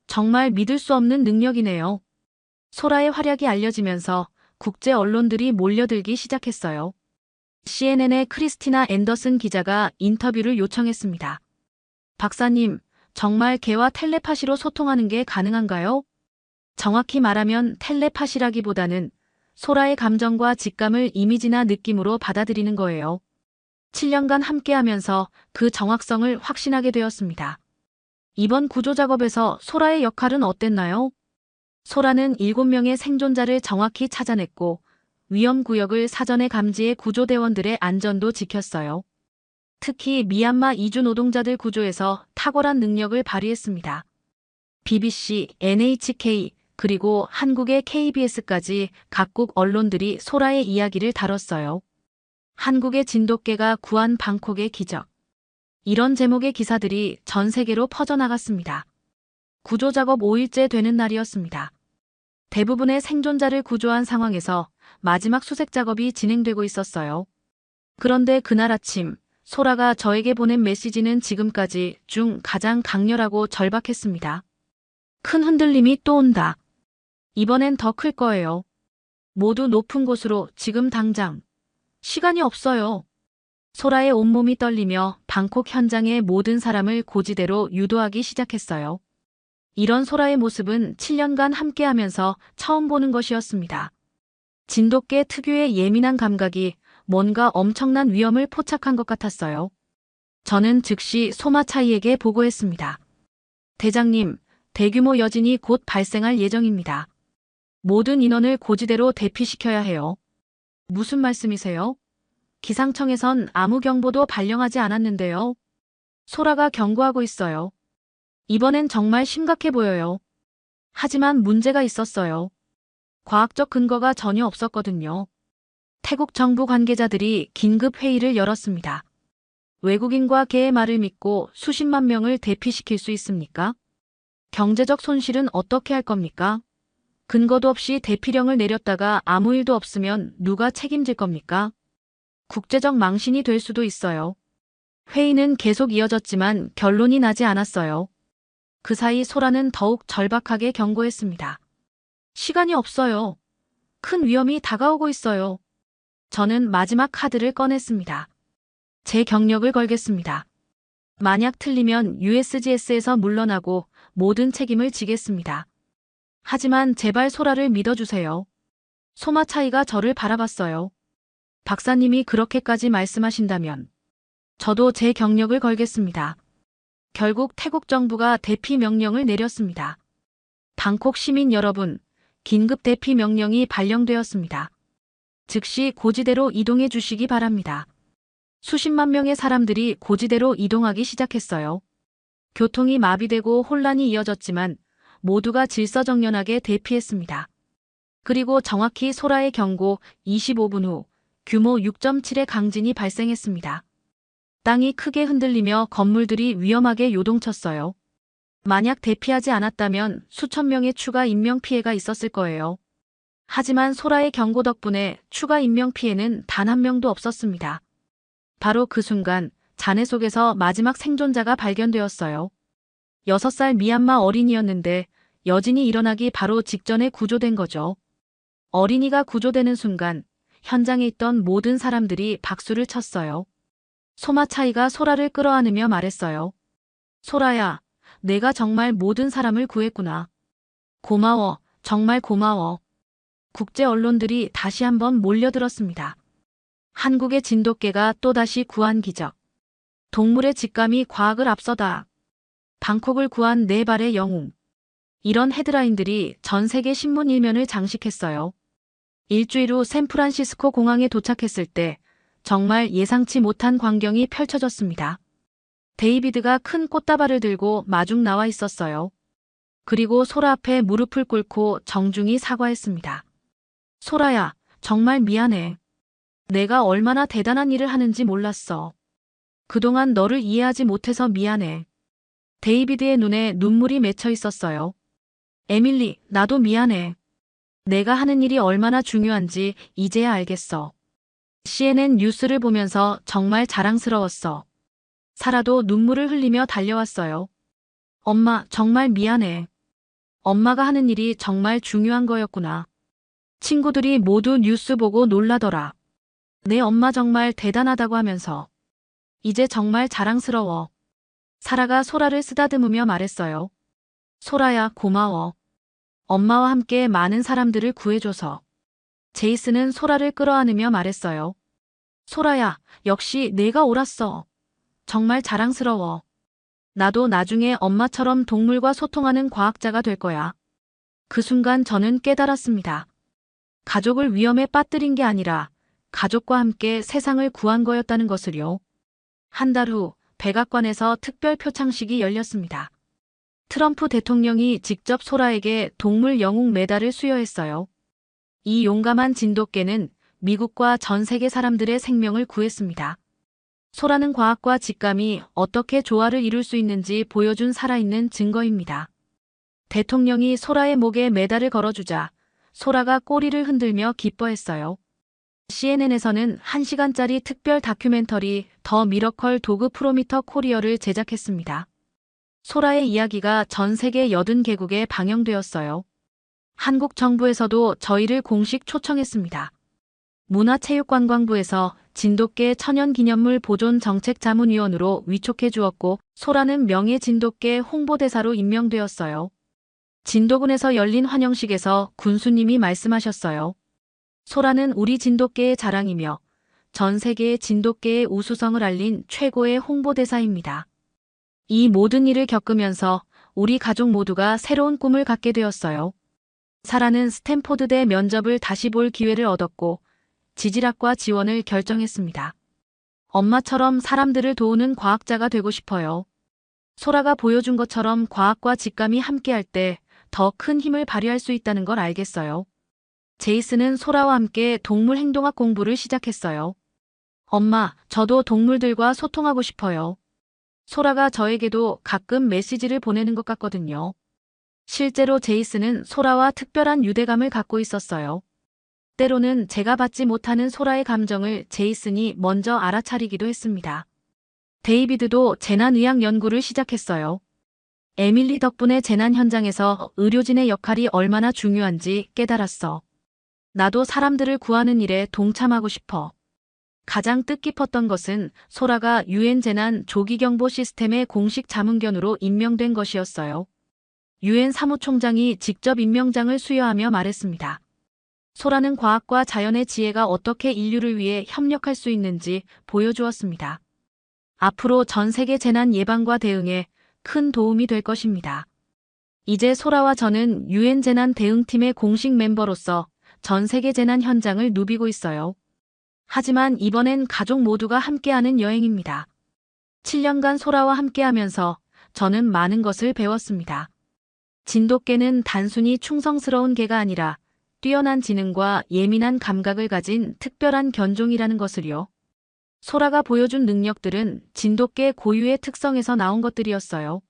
정말 믿을 수 없는 능력이네요. 소라의 활약이 알려지면서 국제 언론들이 몰려들기 시작했어요. CNN의 크리스티나 앤더슨 기자가 인터뷰를 요청했습니다. 박사님, 정말 개와 텔레파시로 소통하는 게 가능한가요? 정확히 말하면 텔레파시라기보다는 소라의 감정과 직감을 이미지나 느낌으로 받아들이는 거예요. 7년간 함께하면서 그 정확성을 확신하게 되었습니다. 이번 구조작업에서 소라의 역할은 어땠나요? 소라는 7명의 생존자를 정확히 찾아냈고 위험구역을 사전에 감지해 구조대원들의 안전도 지켰어요. 특히 미얀마 이주 노동자들 구조에서 탁월한 능력을 발휘했습니다. BBC, NHK, 그리고 한국의 KBS까지 각국 언론들이 소라의 이야기를 다뤘어요. 한국의 진돗개가 구한 방콕의 기적. 이런 제목의 기사들이 전 세계로 퍼져나갔습니다. 구조작업 5일째 되는 날이었습니다. 대부분의 생존자를 구조한 상황에서 마지막 수색 작업이 진행되고 있었어요. 그런데 그날 아침, 소라가 저에게 보낸 메시지는 지금까지 중 가장 강렬하고 절박했습니다. 큰 흔들림이 또 온다. 이번엔 더 클 거예요. 모두 높은 곳으로 지금 당장. 시간이 없어요. 소라의 온몸이 떨리며 방콕 현장의 모든 사람을 고지대로 유도하기 시작했어요. 이런 소라의 모습은 7년간 함께하면서 처음 보는 것이었습니다. 진돗개 특유의 예민한 감각이 뭔가 엄청난 위험을 포착한 것 같았어요. 저는 즉시 소마차이에게 보고했습니다. 대장님, 대규모 여진이 곧 발생할 예정입니다. 모든 인원을 고지대로 대피시켜야 해요. 무슨 말씀이세요? 기상청에선 아무 경보도 발령하지 않았는데요. 소라가 경고하고 있어요. 이번엔 정말 심각해 보여요. 하지만 문제가 있었어요. 과학적 근거가 전혀 없었거든요. 태국 정부 관계자들이 긴급 회의를 열었습니다. 외국인과 개의 말을 믿고 수십만 명을 대피시킬 수 있습니까? 경제적 손실은 어떻게 할 겁니까? 근거도 없이 대피령을 내렸다가 아무 일도 없으면 누가 책임질 겁니까? 국제적 망신이 될 수도 있어요. 회의는 계속 이어졌지만 결론이 나지 않았어요. 그 사이 소라는 더욱 절박하게 경고했습니다. 시간이 없어요. 큰 위험이 다가오고 있어요. 저는 마지막 카드를 꺼냈습니다. 제 경력을 걸겠습니다. 만약 틀리면 USGS에서 물러나고 모든 책임을 지겠습니다. 하지만 제발 소라를 믿어주세요. 소마차이가 저를 바라봤어요. 박사님이 그렇게까지 말씀하신다면 저도 제 경력을 걸겠습니다. 결국 태국 정부가 대피 명령을 내렸습니다. 방콕 시민 여러분, 긴급 대피 명령이 발령되었습니다. 즉시 고지대로 이동해 주시기 바랍니다. 수십만 명의 사람들이 고지대로 이동하기 시작했어요. 교통이 마비되고 혼란이 이어졌지만 모두가 질서정연하게 대피했습니다. 그리고 정확히 소라의 경고 25분 후 규모 6.7의 강진이 발생했습니다. 땅이 크게 흔들리며 건물들이 위험하게 요동쳤어요. 만약 대피하지 않았다면 수천 명의 추가 인명피해가 있었을 거예요. 하지만 소라의 경고 덕분에 추가 인명피해는 단 한 명도 없었습니다. 바로 그 순간 잔해 속에서 마지막 생존자가 발견되었어요. 6살 미얀마 어린이였는데 여진이 일어나기 바로 직전에 구조된 거죠. 어린이가 구조되는 순간 현장에 있던 모든 사람들이 박수를 쳤어요. 소마차이가 소라를 끌어안으며 말했어요. 소라야, 내가 정말 모든 사람을 구했구나. 고마워, 정말 고마워. 국제 언론들이 다시 한번 몰려들었습니다. 한국의 진돗개가 또다시 구한 기적. 동물의 직감이 과학을 앞서다. 방콕을 구한 네 발의 영웅. 이런 헤드라인들이 전 세계 신문 일면을 장식했어요. 일주일 후 샌프란시스코 공항에 도착했을 때 정말 예상치 못한 광경이 펼쳐졌습니다. 데이비드가 큰 꽃다발을 들고 마중 나와 있었어요. 그리고 소라 앞에 무릎을 꿇고 정중히 사과했습니다. 소라야, 정말 미안해. 내가 얼마나 대단한 일을 하는지 몰랐어. 그동안 너를 이해하지 못해서 미안해. 데이비드의 눈에 눈물이 맺혀 있었어요. 에밀리, 나도 미안해. 내가 하는 일이 얼마나 중요한지 이제야 알겠어. CNN 뉴스를 보면서 정말 자랑스러웠어. 사라도 눈물을 흘리며 달려왔어요. 엄마, 정말 미안해. 엄마가 하는 일이 정말 중요한 거였구나. 친구들이 모두 뉴스 보고 놀라더라. 내 엄마 정말 대단하다고 하면서. 이제 정말 자랑스러워. 사라가 소라를 쓰다듬으며 말했어요. 소라야, 고마워. 엄마와 함께 많은 사람들을 구해줘서. 제이슨은 소라를 끌어안으며 말했어요. 소라야, 역시 내가 옳았어. 정말 자랑스러워. 나도 나중에 엄마처럼 동물과 소통하는 과학자가 될 거야. 그 순간 저는 깨달았습니다. 가족을 위험에 빠뜨린 게 아니라 가족과 함께 세상을 구한 거였다는 것을요. 한 달 후 백악관에서 특별 표창식이 열렸습니다. 트럼프 대통령이 직접 소라에게 동물 영웅 메달을 수여했어요. 이 용감한 진돗개는 미국과 전 세계 사람들의 생명을 구했습니다. 소라는 과학과 직감이 어떻게 조화를 이룰 수 있는지 보여준 살아있는 증거입니다. 대통령이 소라의 목에 메달을 걸어주자 소라가 꼬리를 흔들며 기뻐했어요. CNN에서는 1시간짜리 특별 다큐멘터리 더 미러컬 도그 프로미터 코리어를 제작했습니다. 소라의 이야기가 전 세계 80개국에 방영되었어요. 한국 정부에서도 저희를 공식 초청했습니다. 문화체육관광부에서 진돗개 천연기념물 보존 정책자문위원으로 위촉해 주었고 소라는 명예 진돗개 홍보대사로 임명되었어요. 진도군에서 열린 환영식에서 군수님이 말씀하셨어요. 소라는 우리 진돗개의 자랑이며 전 세계의 진돗개의 우수성을 알린 최고의 홍보대사입니다. 이 모든 일을 겪으면서 우리 가족 모두가 새로운 꿈을 갖게 되었어요. 사라는 스탠포드대 면접을 다시 볼 기회를 얻었고 지질학과 지원을 결정했습니다. 엄마처럼 사람들을 도우는 과학자가 되고 싶어요. 소라가 보여준 것처럼 과학과 직감이 함께할 때 더 큰 힘을 발휘할 수 있다는 걸 알겠어요. 제이슨은 소라와 함께 동물 행동학 공부를 시작했어요. 엄마, 저도 동물들과 소통하고 싶어요. 소라가 저에게도 가끔 메시지를 보내는 것 같거든요. 실제로 제이슨은 소라와 특별한 유대감을 갖고 있었어요. 때로는 제가 받지 못하는 소라의 감정을 제이슨이 먼저 알아차리기도 했습니다. 데이비드도 재난의학 연구를 시작했어요. 에밀리 덕분에 재난 현장에서 의료진의 역할이 얼마나 중요한지 깨달았어. 나도 사람들을 구하는 일에 동참하고 싶어. 가장 뜻깊었던 것은 소라가 유엔 재난 조기경보 시스템의 공식 자문견으로 임명된 것이었어요. 유엔 사무총장이 직접 임명장을 수여하며 말했습니다. 소라는 과학과 자연의 지혜가 어떻게 인류를 위해 협력할 수 있는지 보여주었습니다. 앞으로 전 세계 재난 예방과 대응에 큰 도움이 될 것입니다. 이제 소라와 저는 유엔 재난 대응팀의 공식 멤버로서 전 세계 재난 현장을 누비고 있어요. 하지만 이번엔 가족 모두가 함께하는 여행입니다. 7년간 소라와 함께하면서 저는 많은 것을 배웠습니다. 진돗개는 단순히 충성스러운 개가 아니라 뛰어난 지능과 예민한 감각을 가진 특별한 견종이라는 것을요. 소라가 보여준 능력들은 진돗개 고유의 특성에서 나온 것들이었어요.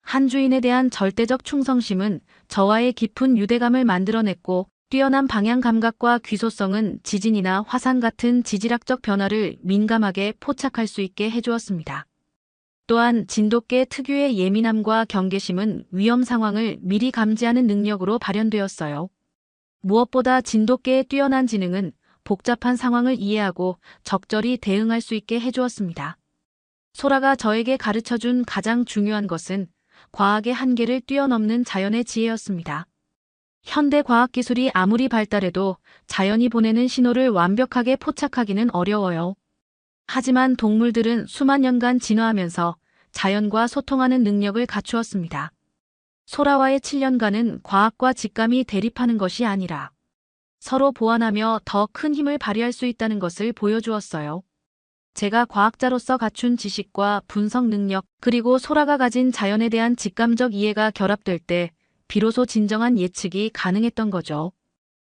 한 주인에 대한 절대적 충성심은 저와의 깊은 유대감을 만들어냈고, 뛰어난 방향 감각과 귀소성은 지진이나 화산 같은 지질학적 변화를 민감하게 포착할 수 있게 해주었습니다. 또한 진돗개 특유의 예민함과 경계심은 위험 상황을 미리 감지하는 능력으로 발현되었어요. 무엇보다 진돗개의 뛰어난 지능은 복잡한 상황을 이해하고 적절히 대응할 수 있게 해주었습니다. 소라가 저에게 가르쳐준 가장 중요한 것은 과학의 한계를 뛰어넘는 자연의 지혜였습니다. 현대 과학기술이 아무리 발달해도 자연이 보내는 신호를 완벽하게 포착하기는 어려워요. 하지만 동물들은 수만 년간 진화하면서 자연과 소통하는 능력을 갖추었습니다. 소라와의 7년간은 과학과 직감이 대립하는 것이 아니라 서로 보완하며 더 큰 힘을 발휘할 수 있다는 것을 보여주었어요. 제가 과학자로서 갖춘 지식과 분석 능력, 그리고 소라가 가진 자연에 대한 직감적 이해가 결합될 때 비로소 진정한 예측이 가능했던 거죠.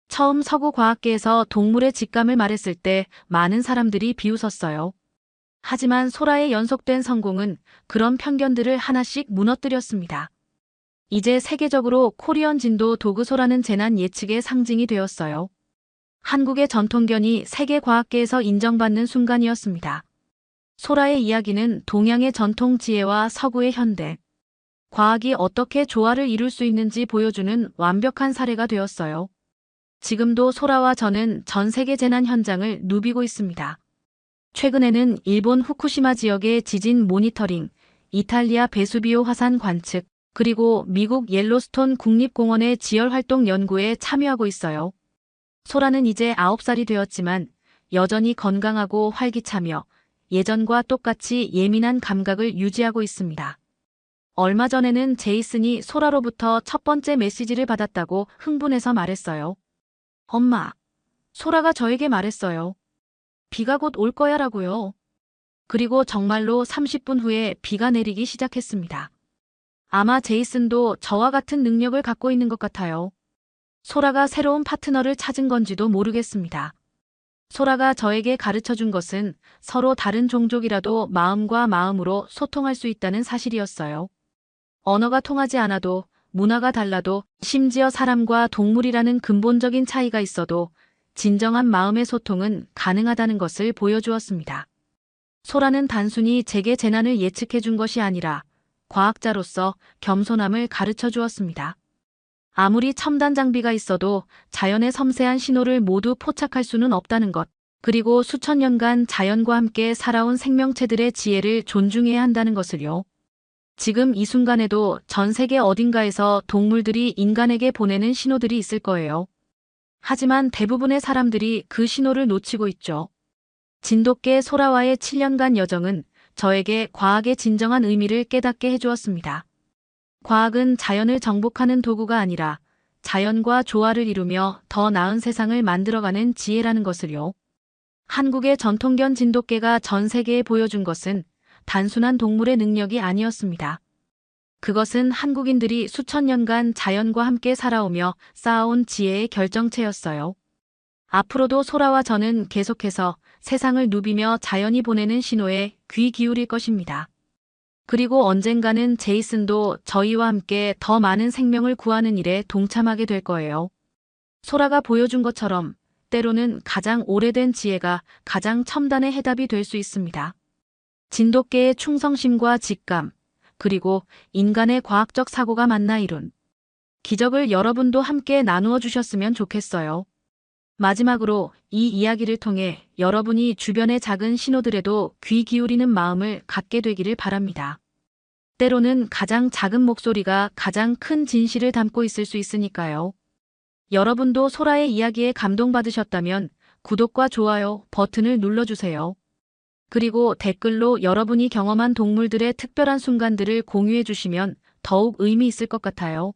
처음 서구 과학계에서 동물의 직감을 말했을 때 많은 사람들이 비웃었어요. 하지만 소라의 연속된 성공은 그런 편견들을 하나씩 무너뜨렸습니다. 이제 세계적으로 코리언 진도 도그소라는 재난 예측의 상징이 되었어요. 한국의 전통견이 세계 과학계에서 인정받는 순간이었습니다. 소라의 이야기는 동양의 전통 지혜와 서구의 현대, 과학이 어떻게 조화를 이룰 수 있는지 보여주는 완벽한 사례가 되었어요. 지금도 소라와 저는 전 세계 재난 현장을 누비고 있습니다. 최근에는 일본 후쿠시마 지역의 지진 모니터링, 이탈리아 베수비오 화산 관측, 그리고 미국 옐로스톤 국립공원의 지열활동 연구에 참여하고 있어요. 소라는 이제 9살이 되었지만 여전히 건강하고 활기차며 예전과 똑같이 예민한 감각을 유지하고 있습니다. 얼마 전에는 제이슨이 소라로부터 첫 번째 메시지를 받았다고 흥분해서 말했어요. 엄마, 소라가 저에게 말했어요. 비가 곧 올 거야 라고요. 그리고 정말로 30분 후에 비가 내리기 시작했습니다. 아마 제이슨도 저와 같은 능력을 갖고 있는 것 같아요. 소라가 새로운 파트너를 찾은 건지도 모르겠습니다. 소라가 저에게 가르쳐준 것은 서로 다른 종족이라도 마음과 마음으로 소통할 수 있다는 사실이었어요. 언어가 통하지 않아도, 문화가 달라도, 심지어 사람과 동물이라는 근본적인 차이가 있어도 진정한 마음의 소통은 가능하다는 것을 보여주었습니다. 소라는 단순히 제게 재난을 예측해 준 것이 아니라 과학자로서 겸손함을 가르쳐 주었습니다. 아무리 첨단 장비가 있어도 자연의 섬세한 신호를 모두 포착할 수는 없다는 것, 그리고 수천 년간 자연과 함께 살아온 생명체들의 지혜를 존중해야 한다는 것을요. 지금 이 순간에도 전 세계 어딘가에서 동물들이 인간에게 보내는 신호들이 있을 거예요. 하지만 대부분의 사람들이 그 신호를 놓치고 있죠. 진돗개 소라와의 7년간 여정은 저에게 과학의 진정한 의미를 깨닫게 해주었습니다. 과학은 자연을 정복하는 도구가 아니라 자연과 조화를 이루며 더 나은 세상을 만들어가는 지혜라는 것을요. 한국의 전통견 진돗개가 전 세계에 보여준 것은 단순한 동물의 능력이 아니었습니다. 그것은 한국인들이 수천 년간 자연과 함께 살아오며 쌓아온 지혜의 결정체였어요. 앞으로도 소라와 저는 계속해서 세상을 누비며 자연이 보내는 신호에 귀 기울일 것입니다. 그리고 언젠가는 제이슨도 저희와 함께 더 많은 생명을 구하는 일에 동참하게 될 거예요. 소라가 보여준 것처럼 때로는 가장 오래된 지혜가 가장 첨단의 해답이 될 수 있습니다. 진돗개의 충성심과 직감, 그리고 인간의 과학적 사고가 만나 이룬 기적을 여러분도 함께 나누어 주셨으면 좋겠어요. 마지막으로 이 이야기를 통해 여러분이 주변의 작은 신호들에도 귀 기울이는 마음을 갖게 되기를 바랍니다. 때로는 가장 작은 목소리가 가장 큰 진실을 담고 있을 수 있으니까요. 여러분도 소라의 이야기에 감동받으셨다면 구독과 좋아요 버튼을 눌러주세요. 그리고 댓글로 여러분이 경험한 동물들의 특별한 순간들을 공유해 주시면 더욱 의미 있을 것 같아요.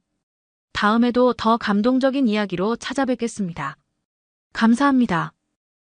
다음에도 더 감동적인 이야기로 찾아뵙겠습니다. 감사합니다.